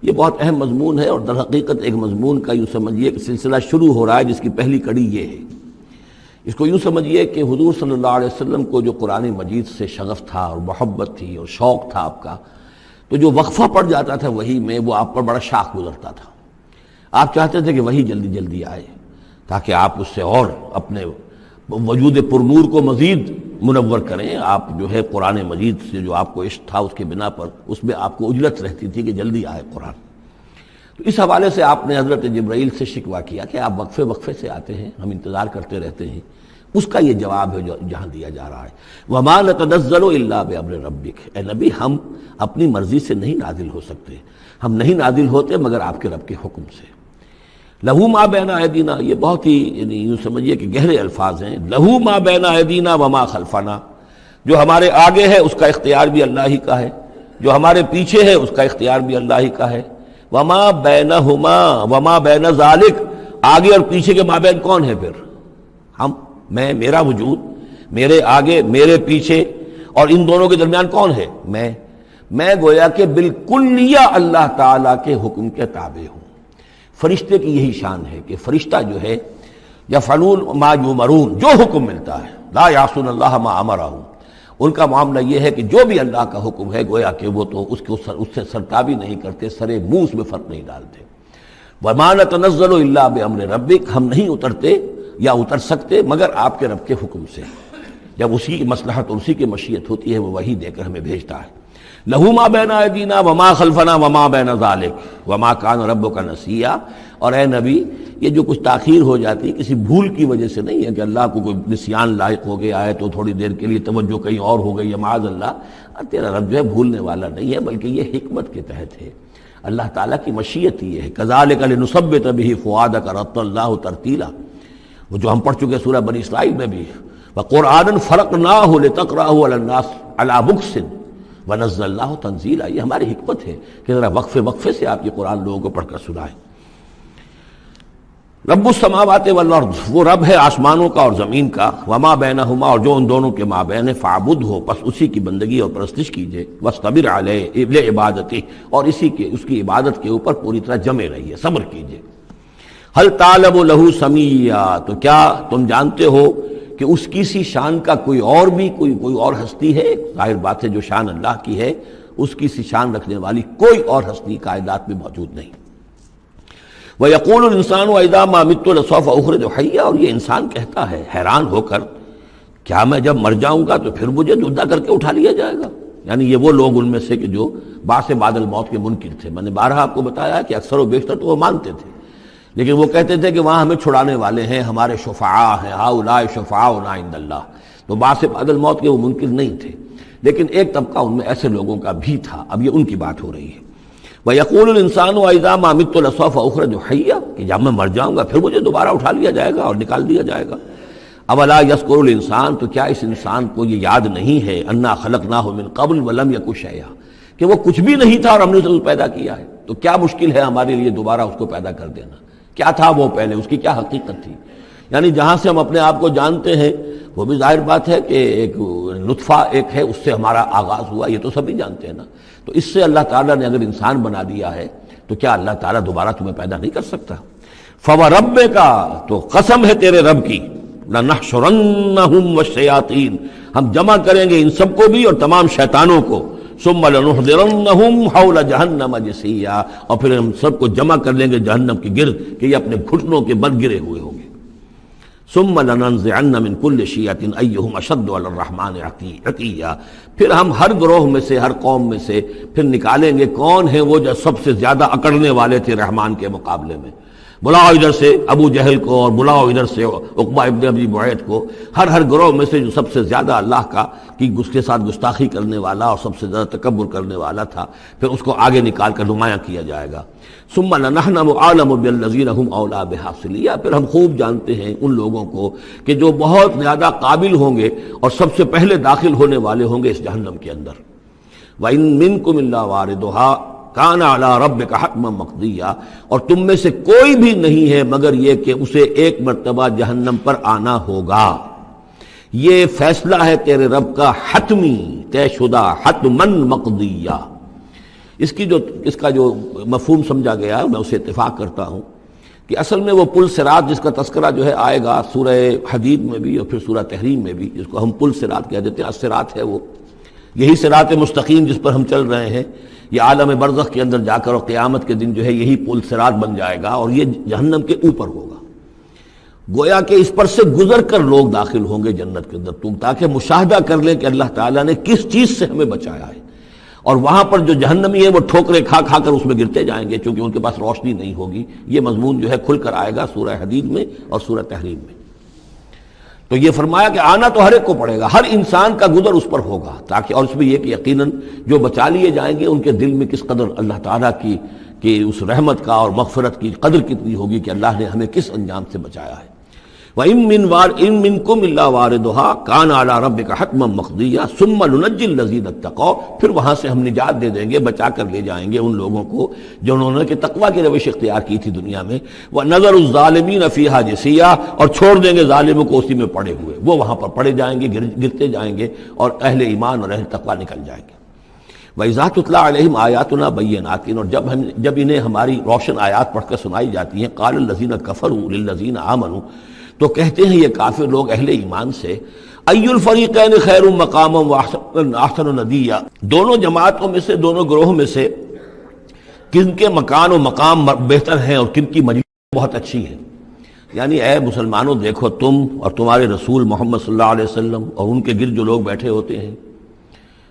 یہ بہت اہم مضمون ہے، اور در حقیقت ایک مضمون کا یوں سمجھیے کہ سلسلہ شروع ہو رہا ہے جس کی پہلی کڑی یہ ہے۔ اس کو یوں سمجھیے کہ حضور صلی اللہ علیہ وسلم کو جو قرآن مجید سے شغف تھا اور محبت تھی اور شوق تھا آپ کا، تو جو وقفہ پڑ جاتا تھا وہی میں، وہ آپ پر بڑا شاق گزرتا تھا۔ آپ چاہتے تھے کہ وہی جلدی جلدی آئے تاکہ آپ اس سے اور اپنے وجود پرنور کو مزید منور کریں. آپ جو ہے قرآن مجید سے جو آپ کو عشق تھا اس کے بنا پر اس میں آپ کو اجلت رہتی تھی کہ جلدی آئے قرآن. تو اس حوالے سے آپ نے حضرت جبرائیل سے شکوہ کیا کہ آپ وقفے وقفے سے آتے ہیں, ہم انتظار کرتے رہتے ہیں. اس کا یہ جواب ہے جو جہاں دیا جا رہا ہے, وَمَا نَتَنَزَّلُ إِلَّا بِأَمْرِ رَبِّكَ. اے نبی ہم اپنی مرضی سے نہیں نازل ہو سکتے, ہم نہیں نازل ہوتے مگر آپ کے رب کے حکم سے. لہو ما بین ایدینا, یہ بہت ہی یعنی یوں سمجھیے کہ گہرے الفاظ ہیں. لہو ما بین ایدینا وما خلفنا, جو ہمارے آگے ہے اس کا اختیار بھی اللہ ہی کا ہے, جو ہمارے پیچھے ہے اس کا اختیار بھی اللہ ہی کا ہے. وما بینہما وما بین ذالک, آگے اور پیچھے کے مابین کون ہے پھر؟ ہم, میں, میرا وجود, میرے آگے میرے پیچھے, اور ان دونوں کے درمیان کون ہے؟ میں گویا کہ بالکلیہ اللہ تعالیٰ کے حکم کے تابع ہوں. فرشتے کی یہی شان ہے کہ فرشتہ جو ہے یفعلون ما یؤمرون, جو حکم ملتا ہے, لا یعصون اللہ ما امرہم, ان کا معاملہ یہ ہے کہ جو بھی اللہ کا حکم ہے گویا کہ وہ تو اس سے سرتابی نہیں کرتے, سرے منہ اس میں فرق نہیں ڈالتے. وما نتنزل الا بامر ربک, ہم نہیں اترتے یا اتر سکتے مگر آپ کے رب کے حکم سے. جب اسی کی مصلحت اور اسی کی مشیت ہوتی ہے وہ وحی دے کر ہمیں بھیجتا ہے. لہو ما بین ایدینا وما خلفنا وما بین ذالک وما کان ربک نسیا. اور اے نبی یہ جو کچھ تاخیر ہو جاتی کسی بھول کی وجہ سے نہیں ہے کہ اللہ کو کوئی نسیان لاحق ہو گیا ہے تو تھوڑی دیر کے لیے توجہ کہیں اور ہو گئی ہے, معاذ اللہ. تیرا رب جو ہے بھولنے والا نہیں ہے بلکہ یہ حکمت کے تحت ہے, اللہ تعالیٰ کی مشیت یہ ہے. کذالک لنثبت بہ فؤادک رتلناہ ترتیلا, وہ جو ہم پڑھ چکے سورہ بنی اسرائیل میں بھی, وقرآنا فرقناہ لتقرأہ علی الناس علی مکث ونزلناہ تنزیلا. یہ ہماری حکمت ہے کہ ذرا وقفے وقفے سے آپ یہ قرآن لوگوں کو پڑھ کر سنائیں. رب السماوات والارض, وہ رب ہے آسمانوں کا اور زمین کا. وما بینہما, اور جو ان دونوں کے مابین ہے. فاعبدہ, بس اسی کی بندگی اور پرستش کیجئے. واصطبر علیہ لعبادتہ, اور اس کی عبادت کے اوپر پوری طرح جمے رہیے, صبر کیجئے. هل تعلم له سمیا, تو کیا تم جانتے ہو کہ اس کی سی شان کا کوئی اور بھی کوئی اور ہستی ہے؟ ظاہر بات ہے جو شان اللہ کی ہے اس کی سی شان رکھنے والی کوئی اور ہستی کائنات میں موجود نہیں. وَيَقُولُ الْإِنسَانُ وَإِذَا مَا مِتُّ لَسَوْفَ أُخْرَجُ حَيًّا, اور یہ انسان کہتا ہے حیران ہو کر, کیا میں جب مر جاؤں گا تو پھر مجھے زندہ کر کے اٹھا لیا جائے گا؟ یعنی یہ وہ لوگ ان میں سے کہ جو بعث بعد الموت کے منکر تھے. میں نے بارہا آپ کو بتایا کہ اکثر و بیشتر تو وہ مانتے تھے, لیکن وہ کہتے تھے کہ وہاں ہمیں چھڑانے والے ہیں, ہمارے شفعاء ہیں, ہؤلاء شفعاؤنا عند اللہ. تو بعث بعد الموت کے وہ منکر نہیں تھے, لیکن ایک طبقہ ان میں ایسے لوگوں کا بھی تھا. اب یہ ان کی بات ہو رہی ہے. وَيَقُولُ الْإِنسَانُ وَإِذَا مَا مِتُّ لَسَوْفَ أُخْرَجُ حَيًّا, کہ جب میں مر جاؤں گا پھر مجھے دوبارہ اٹھا لیا جائے گا اور نکال دیا جائے گا. أَوَلَا يَذْكُرُ الْإِنسَانُ, تو کیا اس انسان کو یہ یاد نہیں ہے, أَنَّا خَلَقْنَاهُ مِنْ قَبْلُ وَلَمْ يَكُ شَيْئًا, کہ وہ کچھ بھی نہیں تھا اور ہم نے اسے پیدا کیا ہے. تو کیا مشکل ہے ہمارے لیے دوبارہ اس کو پیدا کر دینا؟ کیا تھا وہ پہلے, اس کی کیا حقیقت تھی؟ یعنی جہاں سے ہم اپنے آپ کو جانتے ہیں وہ بھی ظاہر بات ہے کہ ایک نطفہ ایک ہے, اس سے ہمارا آغاز ہوا, یہ تو سبھی جانتے ہیں نا. تو اس سے اللہ تعالیٰ نے اگر انسان بنا دیا ہے تو کیا اللہ تعالیٰ دوبارہ تمہیں پیدا نہیں کر سکتا؟ فَوَرَبِّكَ, تو قسم ہے تیرے رب کی, لَنَحْشُرَنَّهُمْ وَالشَّيَاطِينَ, ہم جمع کریں گے ان سب کو بھی اور تمام شیطانوں کو. ثُمَّ لَنُحْضِرَنَّهُمْ حَوْلَ جَهَنَّمَ جِثِيًّا, اور پھر ہم سب کو جمع کر لیں گے جہنم کے گرد کہ یہ اپنے گھٹنوں کے بل گرے ہوئے ہوں گے. ثُمَّ لَنَنزِعَنَّ مِنْ كُلِّ شِيَّةٍ أَيُّهُمْ أَشَدُّ عَلَى الرَّحْمَنِ عِتِيًّا, پھر ہم ہر گروہ میں سے, ہر قوم میں سے پھر نکالیں گے کون ہیں وہ جو سب سے زیادہ اکڑنے والے تھے رحمان کے مقابلے میں. بلاؤ ادھر سے ابو جہل کو اور بلاؤ ادھر سے عقبہ ابن ابی معیط کو, ہر گروہ میں سے جو سب سے زیادہ اللہ کا کی اس کے ساتھ گستاخی کرنے والا اور سب سے زیادہ تکبر کرنے والا تھا, پھر اس کو آگے نکال کر نمایاں کیا جائے گا. ثم لنحن عالم بالذین هم اولا بحاصلیہ, پھر ہم خوب جانتے ہیں ان لوگوں کو کہ جو بہت زیادہ قابل ہوں گے اور سب سے پہلے داخل ہونے والے ہوں گے اس جہنم کے اندر. وَإِن مِّنكُمْ إِلَّا وَارِدُهَا کان علی ربک حتما مقضیا, اور تم میں سے کوئی بھی نہیں ہے مگر یہ کہ اسے ایک مرتبہ جہنم پر آنا ہوگا. یہ فیصلہ ہے تیرے رب کا حتمی, طے شدہ, حتما مقضیا. اس کا جو مفہوم سمجھا گیا میں اسے اتفاق کرتا ہوں کہ اصل میں وہ پل صراط جس کا تذکرہ جو ہے آئے گا سورہ حدید میں بھی اور پھر سورہ تحریم میں بھی, جس کو ہم پل صراط کہہ دیتے ہیں, الصراط ہے وہ, یہی صراط مستقیم جس پر ہم چل رہے ہیں. یہ عالم برزخ کے اندر جا کر اور قیامت کے دن جو ہے یہی پل صراط بن جائے گا اور یہ جہنم کے اوپر ہوگا. گویا کہ اس پر سے گزر کر لوگ داخل ہوں گے جنت کے اندر، تم تاکہ مشاہدہ کر لیں کہ اللہ تعالیٰ نے کس چیز سے ہمیں بچایا ہے۔ اور وہاں پر جو جہنمی ہے وہ ٹھوکریں کھا کھا کر اس میں گرتے جائیں گے، چونکہ ان کے پاس روشنی نہیں ہوگی۔ یہ مضمون جو ہے کھل کر آئے گا سورہ حدید میں اور سورہ تحریم میں۔ تو یہ فرمایا کہ آنا تو ہر ایک کو پڑے گا، ہر انسان کا گزر اس پر ہوگا، تاکہ اور اس میں یہ کہ یقیناً جو بچا لیے جائیں گے ان کے دل میں کس قدر اللہ تعالیٰ کی کہ اس رحمت کا اور مغفرت کی قدر کتنی ہوگی کہ اللہ نے ہمیں کس انجام سے بچایا ہے۔ وَإِن مِّنكُمْ إِلَّا وَارِدُهَا كَانَ عَلَىٰ رَبِّكَ حَتْمًا مَّقْضِيًّا ثُمَّ نُنَجِّي الَّذِينَ اتَّقَوْا، پھر وہاں سے ہم نجات دے دیں گے، بچا کر لے جائیں گے ان لوگوں کو جنہوں نے کہ تقویٰ کی روش اختیار کی تھی دنیا میں۔ وَنَذَرُ الظَّالِمِينَ فِيهَا جِثِيًّا، اور چھوڑ دیں گے ظالموں کو اسی میں پڑے ہوئے، وہ وہاں پر پڑے جائیں گے، گرتے جائیں گے، اور اہل ایمان اور اہل تقویٰ نکل جائیں گے۔ وَإِذَا تُتْلَىٰ عَلَيْهِمْ آيَاتُنَا بَيِّنَاتٍ، اور جب انہیں ہماری روشن آیات پڑھ کر سنائی جاتی ہیں، قَالَ الَّذِينَ كَفَرُوا لِلَّذِينَ آمَنُوا، تو کہتے ہیں یہ کافر لوگ اہل ایمان سے، اَيُّ الْفَرِيقَيْنِ خَيْرٌ مَّقَامًا وَأَحْسَنُ نَدِيًّا، دونوں جماعتوں میں سے، دونوں گروہوں میں سے کن کے مکان و مقام بہتر ہیں اور کن کی مجلس بہت اچھی ہے۔ یعنی اے مسلمانوں دیکھو، تم اور تمہارے رسول محمد صلی اللہ علیہ وسلم اور ان کے گرد جو لوگ بیٹھے ہوتے ہیں،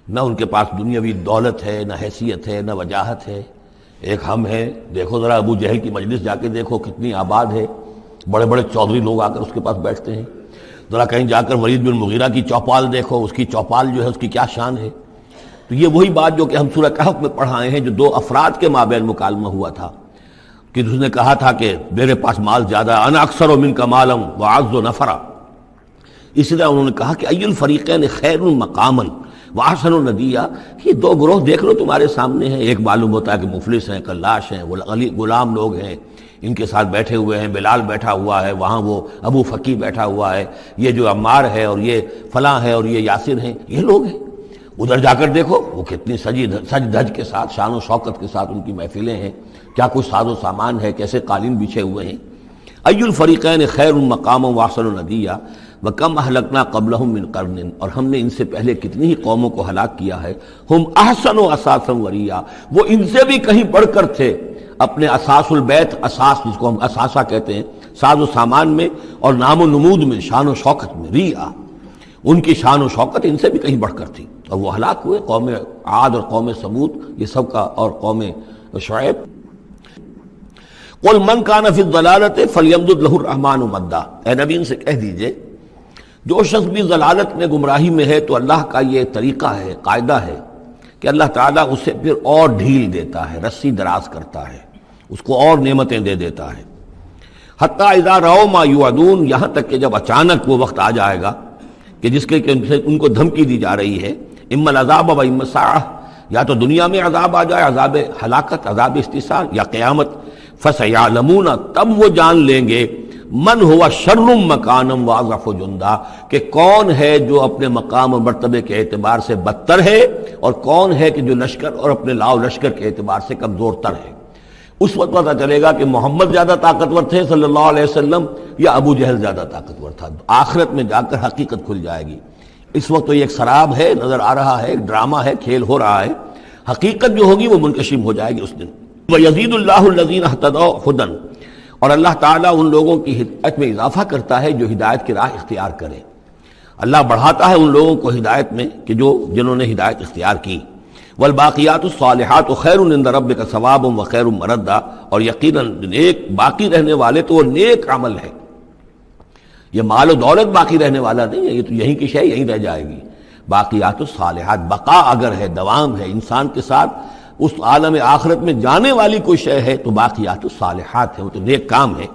نہ ان کے پاس دنیاوی دولت ہے، نہ حیثیت ہے، نہ وجاہت ہے، ایک ہم ہیں۔ دیکھو ذرا ابو جہل کی مجلس جا کے دیکھو کتنی آباد ہے، بڑے بڑے چودھری لوگ آ کر اس کے پاس بیٹھتے ہیں۔ ذرا کہیں جا کر ولید بن مغیرہ کی چوپال دیکھو، اس کی چوپال جو ہے اس کی کیا شان ہے۔ تو یہ وہی بات جو کہ ہم سورہ کہف میں پڑھائے ہیں، جو دو افراد کے مابین مکالمہ ہوا تھا کہ اس نے کہا تھا کہ میرے پاس مال زیادہ، انا اکثر منک مالا واعز نفرا۔ اسی طرح انہوں نے کہا کہ ای الفریقین خیر مقاما واحسن ندیا، یہ دو گروہ دیکھ لو تمہارے سامنے ہیں، ایک معلوم ہوتا ہے کہ مفلس ہیں، کلاش ہیں، غلام لوگ ہیں، ان کے ساتھ بیٹھے ہوئے ہیں، بلال بیٹھا ہوا ہے، وہاں وہ ابو فقی بیٹھا ہوا ہے، یہ جو عمار ہے اور یہ فلاں ہے اور یہ یاسر ہیں، یہ لوگ ہیں۔ ادھر جا کر دیکھو وہ کتنی سج دھج کے ساتھ، شان و شوکت کے ساتھ ان کی محفلیں ہیں، کیا کچھ ساز و سامان ہے، کیسے قالین بچھے ہوئے ہیں۔ ای الفریقین خیر مقاما واحسن ندیا وکم اہلکنا قبلہم من قرن، اور ہم نے ان سے پہلے کتنی ہی قوموں کو ہلاک کیا ہے، ہم احسن و اساسا وریا، وہ ان سے بھی کہیں بڑھ کر تھے اپنے اساس البیت، اساس جس کو ہم اساسہ کہتے ہیں، ساز و سامان میں اور نام و نمود میں، شان و شوکت میں، ریا، ان کی شان و شوکت ان سے بھی کہیں بڑھ کر تھی، اور وہ ہلاک ہوئے۔ قوم عاد اور قوم سمود یہ سب کا، اور قوم شعیب۔ قل من کان فی الضلالۃ فلیمدد لہ الرحمن مدا، اے نبی ان سے کہہ دیجئے جو شخص بھی ضلالت میں، گمراہی میں ہے، تو اللہ کا یہ طریقہ ہے، قاعدہ ہے کہ اللہ تعالیٰ اسے پھر اور ڈھیل دیتا ہے، رسی دراز کرتا ہے، اس کو اور نعمتیں دے دیتا ہے۔ حتیٰ اذا رأوا ما یوعدون، یہاں تک کہ جب اچانک وہ وقت آ جائے گا کہ جس کے ان کو دھمکی دی جا رہی ہے، اما العذاب و اما الساعہ، یا تو دنیا میں عذاب آ جائے، عذاب ہلاکت، عذاب استحصال، یا قیامت، فسیعلمون، تب وہ جان لیں گے، من ہوا شر مکانا واضعف جندا، کہ کون ہے جو اپنے مقام اور مرتبے کے اعتبار سے بدتر ہے، اور کون ہے کہ جو لشکر اور اپنے لاؤ لشکر کے اعتبار سے کمزور تر ہے۔ اس وقت پتہ چلے گا کہ محمد زیادہ طاقتور تھے صلی اللہ علیہ وسلم، یا ابو جہل زیادہ طاقتور تھا۔ آخرت میں جا کر حقیقت کھل جائے گی۔ اس وقت تو یہ ایک سراب ہے، نظر آ رہا ہے، ایک ڈرامہ ہے، کھیل ہو رہا ہے، حقیقت جو ہوگی وہ منکشف ہو جائے گی اس دن۔ وَيَزِيدُ اللَّهُ الَّذِينَ اهْتَدَوْا هُدًى، اور اللہ تعالیٰ ان لوگوں کی ہدایت میں اضافہ کرتا ہے جو ہدایت کی راہ اختیار کریں۔ اللہ بڑھاتا ہے ان لوگوں کو ہدایت میں کہ جنہوں نے ہدایت اختیار کی۔ والباقیات الصالحات خیر عند ربک ثوابا وخیر مردا، اور یقیناً نیک باقی رہنے والے تو وہ نیک عمل ہے۔ یہ مال و دولت باقی رہنے والا نہیں ہے، یہ تو یہیں کی شے یہیں رہ جائے گی۔ باقیات الصالحات، بقا اگر ہے، دوام ہے انسان کے ساتھ، اس عالم آخرت میں جانے والی کوئی شے ہے تو باقیات الصالحات ہے، وہ تو نیک کام ہے۔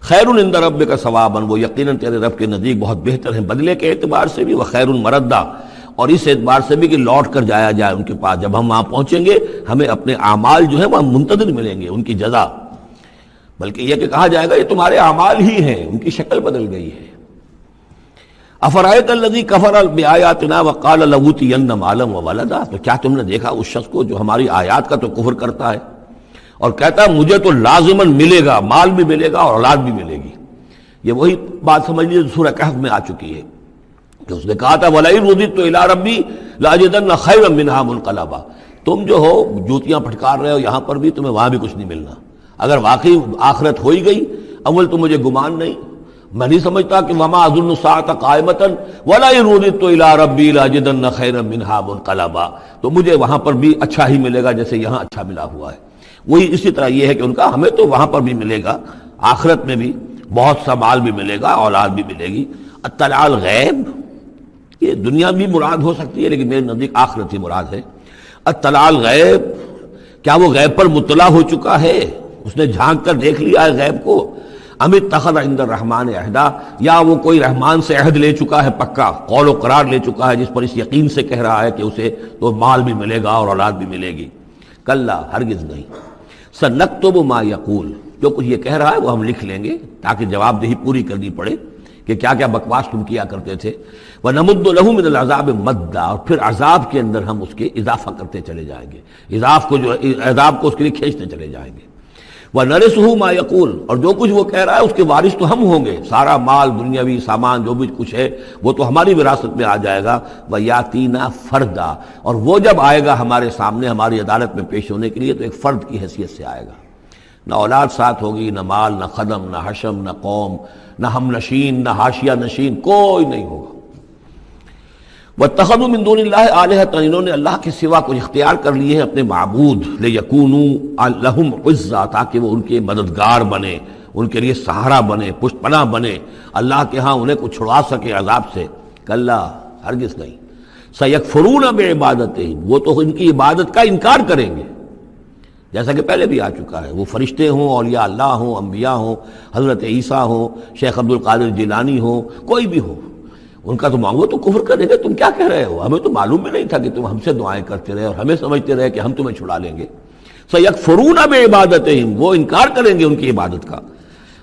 خیر عند ربک ثوابا، وہ یقیناً تیرے رب کے نزدیک بہت بہتر ہیں بدلے کے اعتبار سے بھی، وخیر مردا، اور اس اعتبار سے بھی کہ لوٹ کر جایا جائے ان کے پاس۔ جب ہم وہاں پہنچیں گے ہمیں اپنے اعمال جو ہیں وہ منتظر ملیں گے، ان کی جزا، بلکہ یہ کہ کہا جائے گا یہ تمہارے اعمال ہی ہیں، ان کی شکل بدل گئی ہے۔ افرأیت الذی کفر بآیاتنا وقال لأوتین مالا وولدا، تو کیا تم نے دیکھا اس شخص کو جو ہماری آیات کا تو کفر کرتا ہے اور کہتا ہے مجھے تو لازماً ملے گا، مال بھی ملے گا اور اولاد بھی ملے گی۔ یہ وہی بات سمجھ لیجیے سورہ کہف میں آ چکی ہے کہ اس نے کہا تھا وَلَئِن رُدِدتُّ إِلَىٰ رَبِّي لَأَجِدَنَّ خَيْرًا مِنْهَا مُنْقَلَبًا، تم جو ہو جوتیاں پھٹکار رہے ہو یہاں پر بھی، تمہیں وہاں بھی کچھ نہیں ملنا۔ اگر واقعی آخرت ہو ہی گئی، اول تو مجھے گمان نہیں، میں نہیں سمجھتا کہ وما اظن الساعۃ قائمۃ ولئن رددت الی ربی لاجدن خیرا منہا منقلبا، تو مجھے وہاں پر بھی اچھا ہی ملے گا جیسے یہاں اچھا ملا ہوا ہے۔ وہی اسی طرح یہ ہے کہ ان کا ہمیں تو وہاں پر بھی ملے گا، آخرت میں بھی بہت سا مال بھی ملے گا، اولاد بھی ملے گی۔ اطلاع الغیب، یہ دنیا بھی مراد ہو سکتی ہے لیکن میرے نزدیک آخرت ہی مراد ہے۔ اطلاع الغیب، کیا وہ غیب پر مطلع ہو چکا ہے، اس نے جھانک کر دیکھ لیا ہے غیب کو؟ ام اتخذ عند الرحمن عہدا، یا وہ کوئی رحمان سے عہد لے چکا ہے، پکا قول و قرار لے چکا ہے، جس پر اس یقین سے کہہ رہا ہے کہ اسے تو مال بھی ملے گا اور اولاد بھی ملے گی۔ کلا، ہرگز نہیں۔ سنکتب ما یقول، جو کچھ یہ کہہ رہا ہے وہ ہم لکھ لیں گے تاکہ جواب دہی پوری کرنی پڑے کہ کیا کیا بکواس تم کیا کرتے تھے۔ وَنَمُدُّ لَهُ مِنَ الْعَذَابِ مَدًّا، اور پھر عذاب کے اندر ہم اس کے اضافہ کرتے چلے جائیں گے، عذاب کو اس کے لیے کھینچتے چلے جائیں گے۔ وَنَرِثُهُ مَا يَقُولُ، اور جو کچھ وہ کہہ رہا ہے اس کے وارث تو ہم ہوں گے، سارا مال دنیاوی سامان جو بھی کچھ ہے وہ تو ہماری وراثت میں آ جائے گا۔ وَيَأْتِينَا فَرْدًا، اور وہ جب آئے گا ہمارے سامنے ہماری عدالت میں پیش ہونے کے لیے تو ایک فرد کی حیثیت سے آئے گا، نہ اولاد ساتھ ہوگی، نہ مال، نہ خدم، نہ حشم، نہ قوم، نہ ہم نشین، نہ حاشیہ نشین، کوئی نہیں ہوگا۔ وَاتَّخَذُوا مِن دُونِ اللَّهِ آلِهَةً، انہوں نے اللہ کے سوا کچھ اختیار کر لیے ہیں اپنے معبود، لِيَكُونُوا لَهُمْ عِزًّا، تاکہ وہ ان کے مددگار بنے، ان کے لیے سہارا بنے، پشت پناہ بنے، اللہ کے ہاں انہیں کچھ چھڑوا سکے عذاب سے۔ کلا، ہرگز نہیں۔ سَيَكْفُرُونَ بِعِبَادَتِهِمْ، وہ تو ان کی عبادت کا انکار کریں گے، جیسا کہ پہلے بھی آ چکا ہے، وہ فرشتے ہوں، اولیاء اللہ ہوں، انبیاء ہوں، حضرت عیسیٰ ہوں، شیخ عبد القادر جیلانی ہوں، کوئی بھی ہو، ان کا تو مانگو تو کفر کریں گے، تم کیا کہہ رہے ہو، ہمیں تو معلوم بھی نہیں تھا کہ تم ہم سے دعائیں کرتے رہے اور ہمیں سمجھتے رہے کہ ہم تمہیں چھڑا لیں گے۔ سَيَكْفُرُونَ بِعِبَادَتِهِمْ، وہ انکار کریں گے ان کی عبادت کا۔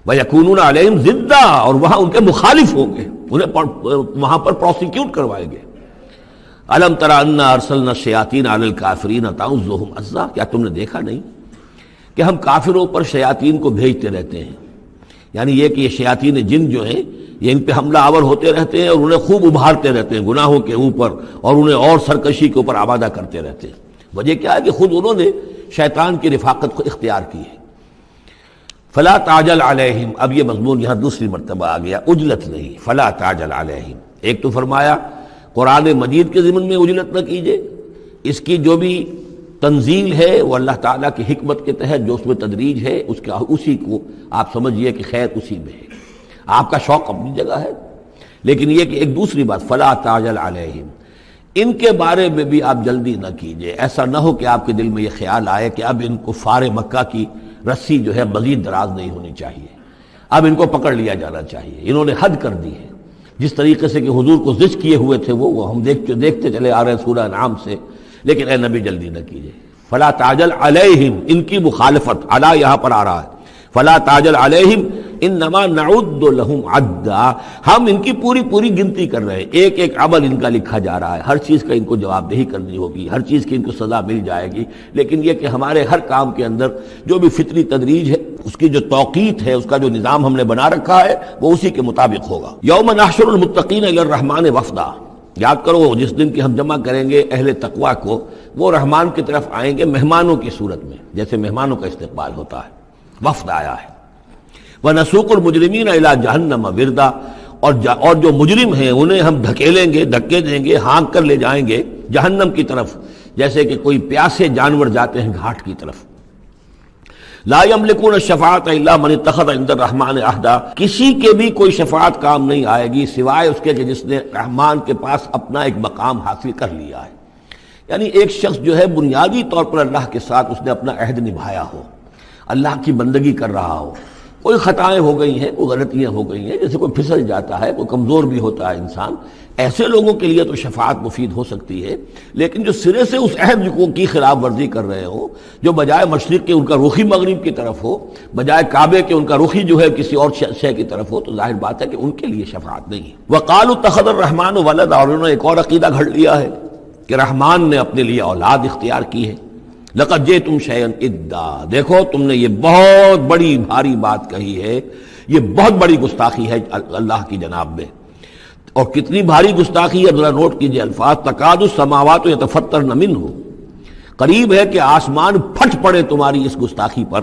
وَيَكُونُونَ عَلَيْهِمْ ضِدًّا، اور وہاں ان کے مخالف ہوں گے، انہیں وہاں پر پروسیکیوٹ کروائیں گے۔ أَلَمْ تَرَ أَنَّا أَرْسَلْنَا الشَّيَاطِينَ عَلَى الْكَافِرِينَ تَعُزُّهُمْ عَزًّا، کیا تم نے دیکھا نہیں کہ ہم کافروں پر شیاطین کو بھیجتے رہتے ہیں، یعنی یہ کہ یہ شیاطین جن جو ہیں یہ ان پہ حملہ آور ہوتے رہتے ہیں اور انہیں خوب ابھارتے رہتے ہیں گناہوں کے اوپر، اور انہیں اور سرکشی کے اوپر آبادہ کرتے رہتے ہیں۔ وجہ کیا ہے کہ خود انہوں نے شیطان کی رفاقت کو اختیار کی ہے۔ فلا تعجل علیہم، اب یہ مضمون یہاں دوسری مرتبہ آ گیا، عجلت نہیں، فلا تعجل علیہم۔ ایک تو فرمایا قرآن مجید کے ضمن میں عجلت نہ کیجئے، اس کی جو بھی تنزیل ہے وہ اللہ تعالیٰ کی حکمت کے تحت جو اس میں تدریج ہے اسی کو آپ سمجھیے کہ خیر اسی میں ہے، آپ کا شوق اپنی جگہ ہے، لیکن یہ کہ ایک دوسری بات فلا تعجل علیہم، ان کے بارے میں بھی آپ جلدی نہ کیجئے، ایسا نہ ہو کہ آپ کے دل میں یہ خیال آئے کہ اب ان کفار مکہ کی رسی جو ہے مزید دراز نہیں ہونی چاہیے، اب ان کو پکڑ لیا جانا چاہیے، انہوں نے حد کر دی ہے، جس طریقے سے کہ حضور کو زج کیے ہوئے تھے وہ ہم دیکھتے چلے آ رہے ہیں سورہ انعام سے، لیکن اے نبی جلدی نہ کیجئے۔ فلا تعجل علیہم، ان کی مخالفت، علی یہاں پر آ رہا ہے، فلا تعجل علیہم انما نعد لہم عدا، ہم ان کی پوری گنتی کر رہے ہیں، ایک ایک عمل ان کا لکھا جا رہا ہے، ہر چیز کا ان کو جواب دہی کرنی ہوگی، ہر چیز کی ان کو سزا مل جائے گی، لیکن یہ کہ ہمارے ہر کام کے اندر جو بھی فطری تدریج ہے، اس کی جو توقیت ہے، اس کا جو نظام ہم نے بنا رکھا ہے وہ اسی کے مطابق ہوگا۔ یوم نحشر المتقین الی الرحمن وفدا، یاد کرو جس دن کی ہم جمع کریں گے اہل تقویٰ کو، وہ رحمان کی طرف آئیں گے مہمانوں کی صورت میں، جیسے مہمانوں کا استقبال ہوتا ہے، وفد آیا ہے۔ وَنَسُوقُ الْمُجْرِمِينَ إِلَىٰ جَهَنَّمَ وِرْدًا، اور جو مجرم ہیں انہیں ہم دھکیلیں گے، دھکے دیں گے، ہانک کر لے جائیں گے جہنم کی طرف، جیسے کہ کوئی پیاسے جانور جاتے ہیں گھاٹ کی طرف۔ لا يملكون الشفاعة الا من اتخذ عند الرحمن عہدا، کسی کے بھی کوئی شفاعت کام نہیں آئے گی سوائے اس کے کہ جس نے رحمان کے پاس اپنا ایک مقام حاصل کر لیا ہے، یعنی ایک شخص جو ہے بنیادی طور پر اللہ کے ساتھ اس نے اپنا عہد نبھایا ہو، اللہ کی بندگی کر رہا ہو، کوئی خطائیں ہو گئی ہیں، کوئی غلطیاں ہو گئی ہیں، جیسے کوئی پھسل جاتا ہے، کوئی کمزور بھی ہوتا ہے انسان، ایسے لوگوں کے لیے تو شفاعت مفید ہو سکتی ہے، لیکن جو سرے سے اس عہد کی خلاف ورزی کر رہے ہوں، جو بجائے مشرق کے ان کا رخی مغرب کی طرف ہو، بجائے کعبے کے ان کا رخی جو ہے کسی اور شے کی طرف ہو، تو ظاہر بات ہے کہ ان کے لیے شفاعت نہیں ہے۔ وَقَالُوا اتَّخَذَ الرَّحْمَنُ وَلَدًا، اور انہوں نے ایک اور عقیدہ گھڑ لیا ہے کہ رحمان نے اپنے لیے اولاد اختیار کی ہے۔ لَقَدْ جِئْتُمْ شَيْئًا إِدًّا، دیکھو تم نے یہ بہت بڑی بھاری بات کہی ہے، یہ بہت بڑی گستاخی ہے اللہ کی جناب میں، اور کتنی بھاری گستاخی ہے ذرا نوٹ کیجئے الفاظ، تکاد السماوات یتفطرن منہ، قریب ہے کہ آسمان پھٹ پڑے تمہاری اس گستاخی پر،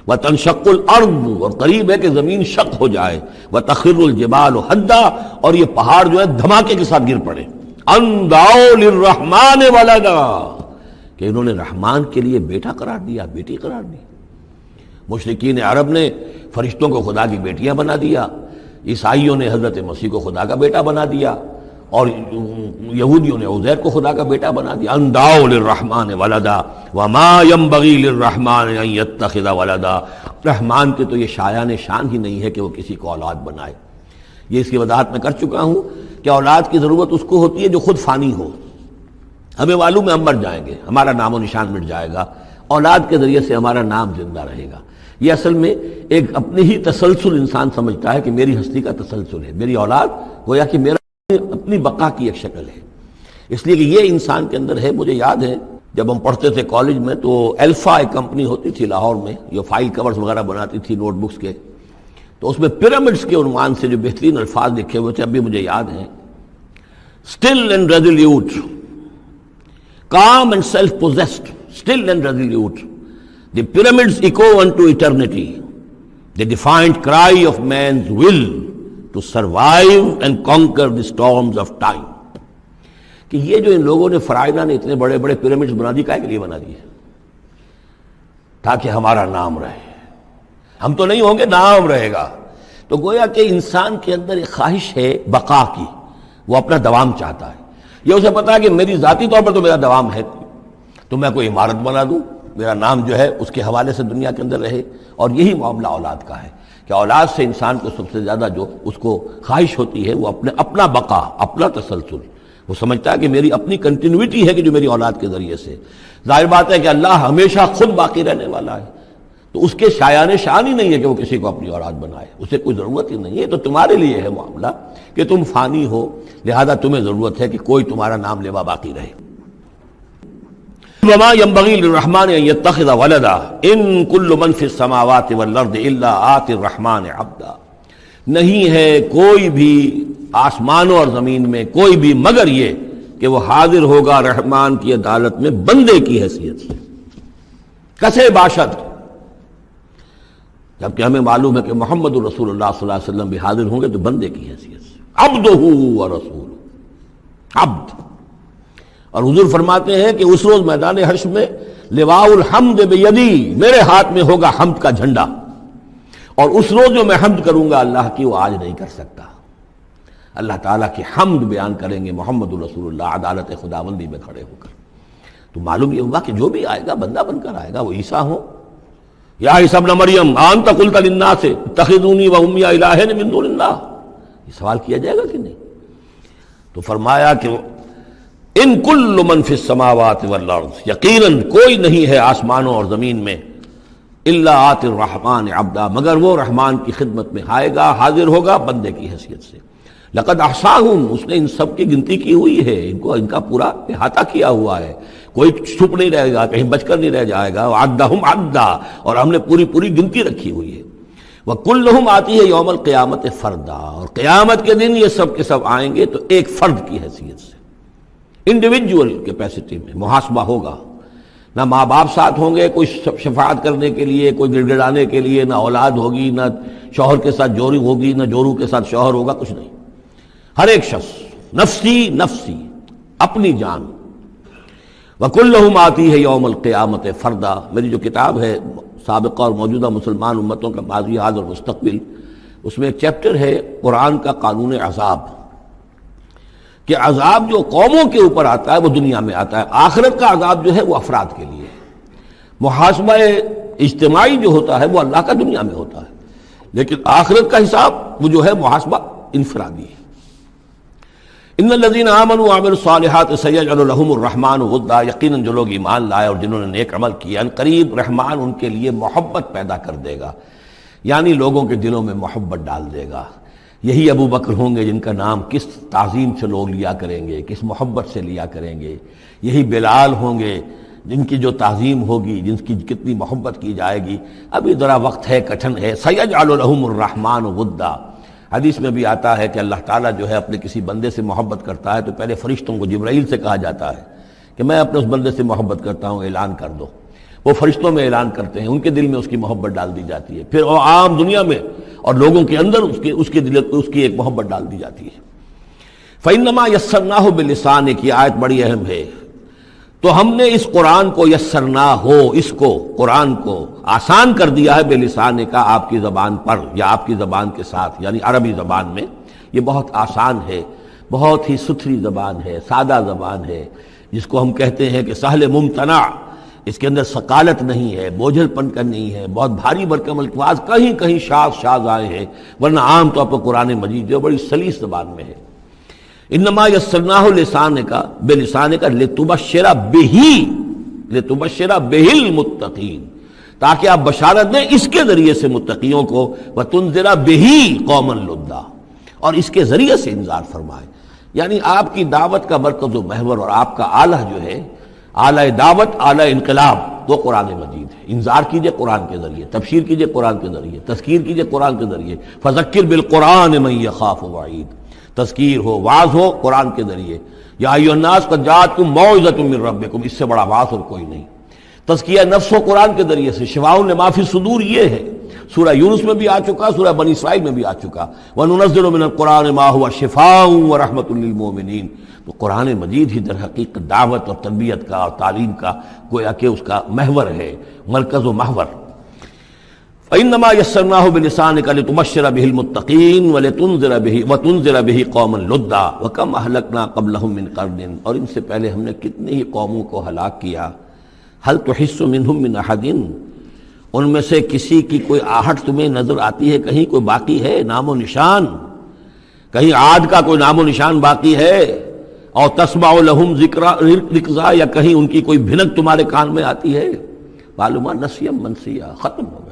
وتنشق الارض، اور قریب ہے کہ زمین شق ہو جائے، وتخر الجبال حدا، اور یہ پہاڑ جو ہے دھماکے کے ساتھ گر پڑے، ان دعوا للرحمن ولدا، کہ انہوں نے رحمان کے لیے بیٹا قرار دیا، بیٹی قرار دی۔ مشرکین عرب نے فرشتوں کو خدا کی بیٹیاں بنا دیا، عیسائیوں نے حضرت مسیح کو خدا کا بیٹا بنا دیا، اور یہودیوں نے عزیر کو خدا کا بیٹا بنا دیا۔ ان دعوا للرحمن ولدا وما ينبغي للرحمن ان يتخذ ولدا، رحمان کے تو یہ شایان شان ہی نہیں ہے کہ وہ کسی کو اولاد بنائے۔ یہ اس کی وضاحت میں کر چکا ہوں کہ اولاد کی ضرورت اس کو ہوتی ہے جو خود فانی ہو۔ ہمیں معلوم ہے ہم مر جائیں گے، ہمارا نام و نشان مٹ جائے گا، اولاد کے ذریعے سے ہمارا نام زندہ رہے گا۔ یہ اصل میں ایک اپنی ہی تسلسل انسان سمجھتا ہے کہ میری ہستی کا تسلسل ہے، میری اولاد گویا کہ میرا اپنی بقا کی ایک شکل ہے۔ اس لیے کہ یہ انسان کے اندر ہے۔ مجھے یاد ہے جب ہم پڑھتے تھے کالج میں تو الفا ایک کمپنی ہوتی تھی لاہور میں، یہ فائل کورز وغیرہ بناتی تھی نوٹ بکس کے، تو اس میں پیرامڈس کے عنوان سے جو بہترین الفاظ لکھے ہوئے تھے اب بھی مجھے یاد ہیں، still and resolute, calm and self-possessed, still and resolute. The pyramids echo unto eternity, the defiant cry of man's will to survive and conquer the storms of time. کہ یہ جو ان لوگوں نے فرائضہ نے اتنے بڑے بڑے پیرامڈز بنا دی، کائے کے لیے بنا دیے؟ تاکہ ہمارا نام رہے، ہم تو نہیں ہوں گے، نام رہے گا۔ تو گویا کہ انسان کے اندر ایک خواہش ہے بقا کی، وہ اپنا دوام چاہتا ہے۔ یہ اسے پتا ہے کہ میری ذاتی طور پر تو میرا دوام ہے، تو میں کوئی عمارت بنا دوں، میرا نام جو ہے اس کے حوالے سے دنیا کے اندر رہے۔ اور یہی معاملہ اولاد کا ہے کہ اولاد سے انسان کو سب سے زیادہ جو اس کو خواہش ہوتی ہے وہ اپنا بقا، اپنا تسلسل۔ وہ سمجھتا ہے کہ میری اپنی کنٹینیوٹی ہے کہ جو میری اولاد کے ذریعے سے۔ ظاہر بات ہے کہ اللہ ہمیشہ خود باقی رہنے والا ہے، تو اس کے شایان شان ہی نہیں ہے کہ وہ کسی کو اپنی اولاد بنائے، اسے کوئی ضرورت ہی نہیں ہے۔ تو تمہارے لیے ہے معاملہ کہ تم فانی ہو، لہذا تمہیں ضرورت ہے کہ کوئی تمہارا نام لیوا باقی رہے۔ وما ينبغي للرحمن ان يتخذ ولدا ان كل من في السماوات والارض الا آتي الرحمن عبدا، نہیں ہے کوئی بھی آسمانوں اور زمین میں کوئی بھی مگر یہ کہ وہ حاضر ہوگا رحمان کی عدالت میں بندے کی حیثیت سے، کسے باشد، جبکہ ہمیں معلوم ہے کہ محمد رسول اللہ صلی اللہ علیہ وسلم بھی حاضر ہوں گے تو بندے کی حیثیت سے، عبدہ ورسول، عبد۔ اور حضور فرماتے ہیں کہ اس روز میدان حشر میں لواء الحمد بیدی، میرے ہاتھ میں ہوگا حمد کا جھنڈا، اور اس روز جو میں حمد کروں گا اللہ کی وہ آج نہیں کر سکتا۔ اللہ تعالیٰ کی حمد بیان کریں گے محمد رسول اللہ عدالت خداوندی میں کھڑے ہو کر۔ تو معلوم یہ ہوا کہ جو بھی آئے گا بندہ بن کر آئے گا، وہ عیسیٰ ہو یا عیسیٰ ابن مریم انت قلت للناس اتخذونی وامی الہین من دون اللہ، یہ سوال کیا جائے گا کہ نہیں؟ تو فرمایا کہ ان کل من فی السماوات والارض، یقیناً کوئی نہیں ہے آسمانوں اور زمین میں، الا آتی الرحمن عبدا، مگر وہ رحمان کی خدمت میں آئے گا، حاضر ہوگا بندے کی حیثیت سے۔ لقد احصاہم، اس نے ان سب کی گنتی کی ہوئی ہے، ان کا پورا احاطہ کیا ہوا ہے، کوئی چھپ نہیں رہے گا، کہیں بچ کر نہیں رہ جائے گا۔ وعدہم عدا، اور ہم نے پوری گنتی رکھی ہوئی ہے۔ وکلہم آتی ہے یوم القیامت فردا، اور قیامت کے دن یہ سب کے سب آئیں گے تو ایک فرد کی حیثیت سے، انڈیویجول کیپیسٹی میں محاسبہ ہوگا۔ نہ ماں باپ ساتھ ہوں گے کوئی شفاعت کرنے کے لیے، کوئی گڑ گڑانے کے لیے، نہ اولاد ہوگی، نہ شوہر کے ساتھ جوری ہوگی، نہ جورو کے ساتھ شوہر ہوگا، کچھ نہیں۔ ہر ایک شخص نفسی نفسی، اپنی جان۔ وَكُلُّهُمْ آتی ہے یوم القیامت فردا، میری جو کتاب ہے سابقہ اور موجودہ مسلمان امتوں کا ماضی حال اور مستقبل، اس میں ایک چیپٹر ہے قرآن کا قانون عذاب، کہ عذاب جو قوموں کے اوپر آتا ہے وہ دنیا میں آتا ہے، آخرت کا عذاب جو ہے وہ افراد کے لیے ہے۔ محاسبہ اجتماعی جو ہوتا ہے وہ اللہ کا دنیا میں ہوتا ہے، لیکن آخرت کا حساب وہ جو ہے محاسبہ انفرادی ہے۔ ان الذین آمنوا وعملوا الصالحات سیجعل لهم الرحمن ودا، یقیناً جو لوگ ایمان لائے اور جنہوں نے نیک عمل کیا، ان قریب رحمان ان کے لیے محبت پیدا کر دے گا، یعنی لوگوں کے دلوں میں محبت ڈال دے گا۔ یہی ابو بکر ہوں گے جن کا نام کس تعظیم سے لوگ لیا کریں گے، کس محبت سے لیا کریں گے۔ یہی بلال ہوں گے جن کی جو تعظیم ہوگی، جن کی کتنی محبت کی جائے گی۔ ابھی ذرا وقت ہے، کٹھن ہے۔ سیجعل لهم الرحمن ودا، حدیث میں بھی آتا ہے کہ اللہ تعالیٰ جو ہے اپنے کسی بندے سے محبت کرتا ہے تو پہلے فرشتوں کو، جبرائیل سے کہا جاتا ہے کہ میں اپنے اس بندے سے محبت کرتا ہوں، اعلان کر دو۔ وہ فرشتوں میں اعلان کرتے ہیں، ان کے دل میں اس کی محبت ڈال دی جاتی ہے، پھر وہ عام دنیا میں اور لوگوں کے اندر اس کی ایک محبت ڈال دی جاتی ہے۔ فَإِنَّمَا يَسَّرْنَاهُ بِلِسَانِكَ، یہ آیت بڑی اہم ہے۔ تو ہم نے اس قرآن کو یسرنا ہو، اس کو قرآن کو آسان کر دیا ہے بِلِسَانِكَ، آپ کی زبان پر یا آپ کی زبان کے ساتھ، یعنی عربی زبان میں۔ یہ بہت آسان ہے، بہت ہی ستھری زبان ہے، سادہ زبان ہے، جس کو ہم کہتے ہیں کہ سہل ممتنع، اس کے اندر ثقالت نہیں ہے، بوجھل پن کا نہیں ہے، بہت بھاری بھرکم الفاظ کہیں کہیں شاذ آئے ہیں، ورنہ عام طور پر قرآن مجید جو بڑی سلیس زبان میں ہے۔ انما یسرناہ لسانک بلسانک لتبشر بہ المتقین، تاکہ آپ بشارت دیں اس کے ذریعے سے متقیوں کو، وتنذر بہ قوما لدا، اور اس کے ذریعے سے انذار فرمائے۔ یعنی آپ کی دعوت کا مرکز و محور اور آپ کا آلہ جو ہے، اعلی دعوت، اعلی انقلاب، وہ قرآن مجید ہے۔ انذار کیجئے قرآن کے ذریعے، تبشیر کیجئے قرآن کے ذریعے، تذکیر کیجئے قرآن کے ذریعے۔ فذکر بالقرآن من یخاف وعید، تذکیر ہو، واعظ ہو قرآن کے ذریعے۔ یا ایھا الناس قد جاءتکم موعظۃ من ربکم، اس سے بڑا واعظ اور کوئی نہیں۔ تزکیہ نفس ہو قرآن کے ذریعے سے، شفاء لما فی الصدور یہ ہے، سورہ یونس میں بھی آ چکا، سورہ بنی اسرائیل میں بھی آ چکا، وَنُنَزِّلُ مِنَ الْقُرْآنِ مَا هُوَ شِفَاءٌ وَرَحْمَةٌ لِّلْمُؤْمِنِينَ۔ تو قرآن مجید ہی در حقیقت دعوت اور تربیت کا اور تعلیم کا گویا کہ اس کا محور ہے، مرکز و محور۔ فَإِنَّمَا يَسَّرْنَاهُ بِلِسَانِكَ لِتُبَشِّرَ بِهِ الْمُتَّقِينَ وَتُنذِرَ بِهِ قَوْمًا لُدًّا وَكَمْ أَهْلَكْنَا قَبْلَهُم مِّن قَرْنٍ، اور ان سے پہلے ہم نے کتنی ہی قوموں کو ہلاک کیا۔ هَلْ تُحِسُّ مِنْهُم مِّنْ أَحَدٍ، ان میں سے کسی کی کوئی آہٹ تمہیں نظر آتی ہے؟ کہیں کوئی باقی ہے نام و نشان؟ کہیں عاد کا کوئی نام و نشان باقی ہے؟ اور تسمع لہم رکزا، یا کہیں ان کی کوئی بھنک تمہارے کان میں آتی ہے؟ معلومات نسیم منسیہ، ختم ہو گئے۔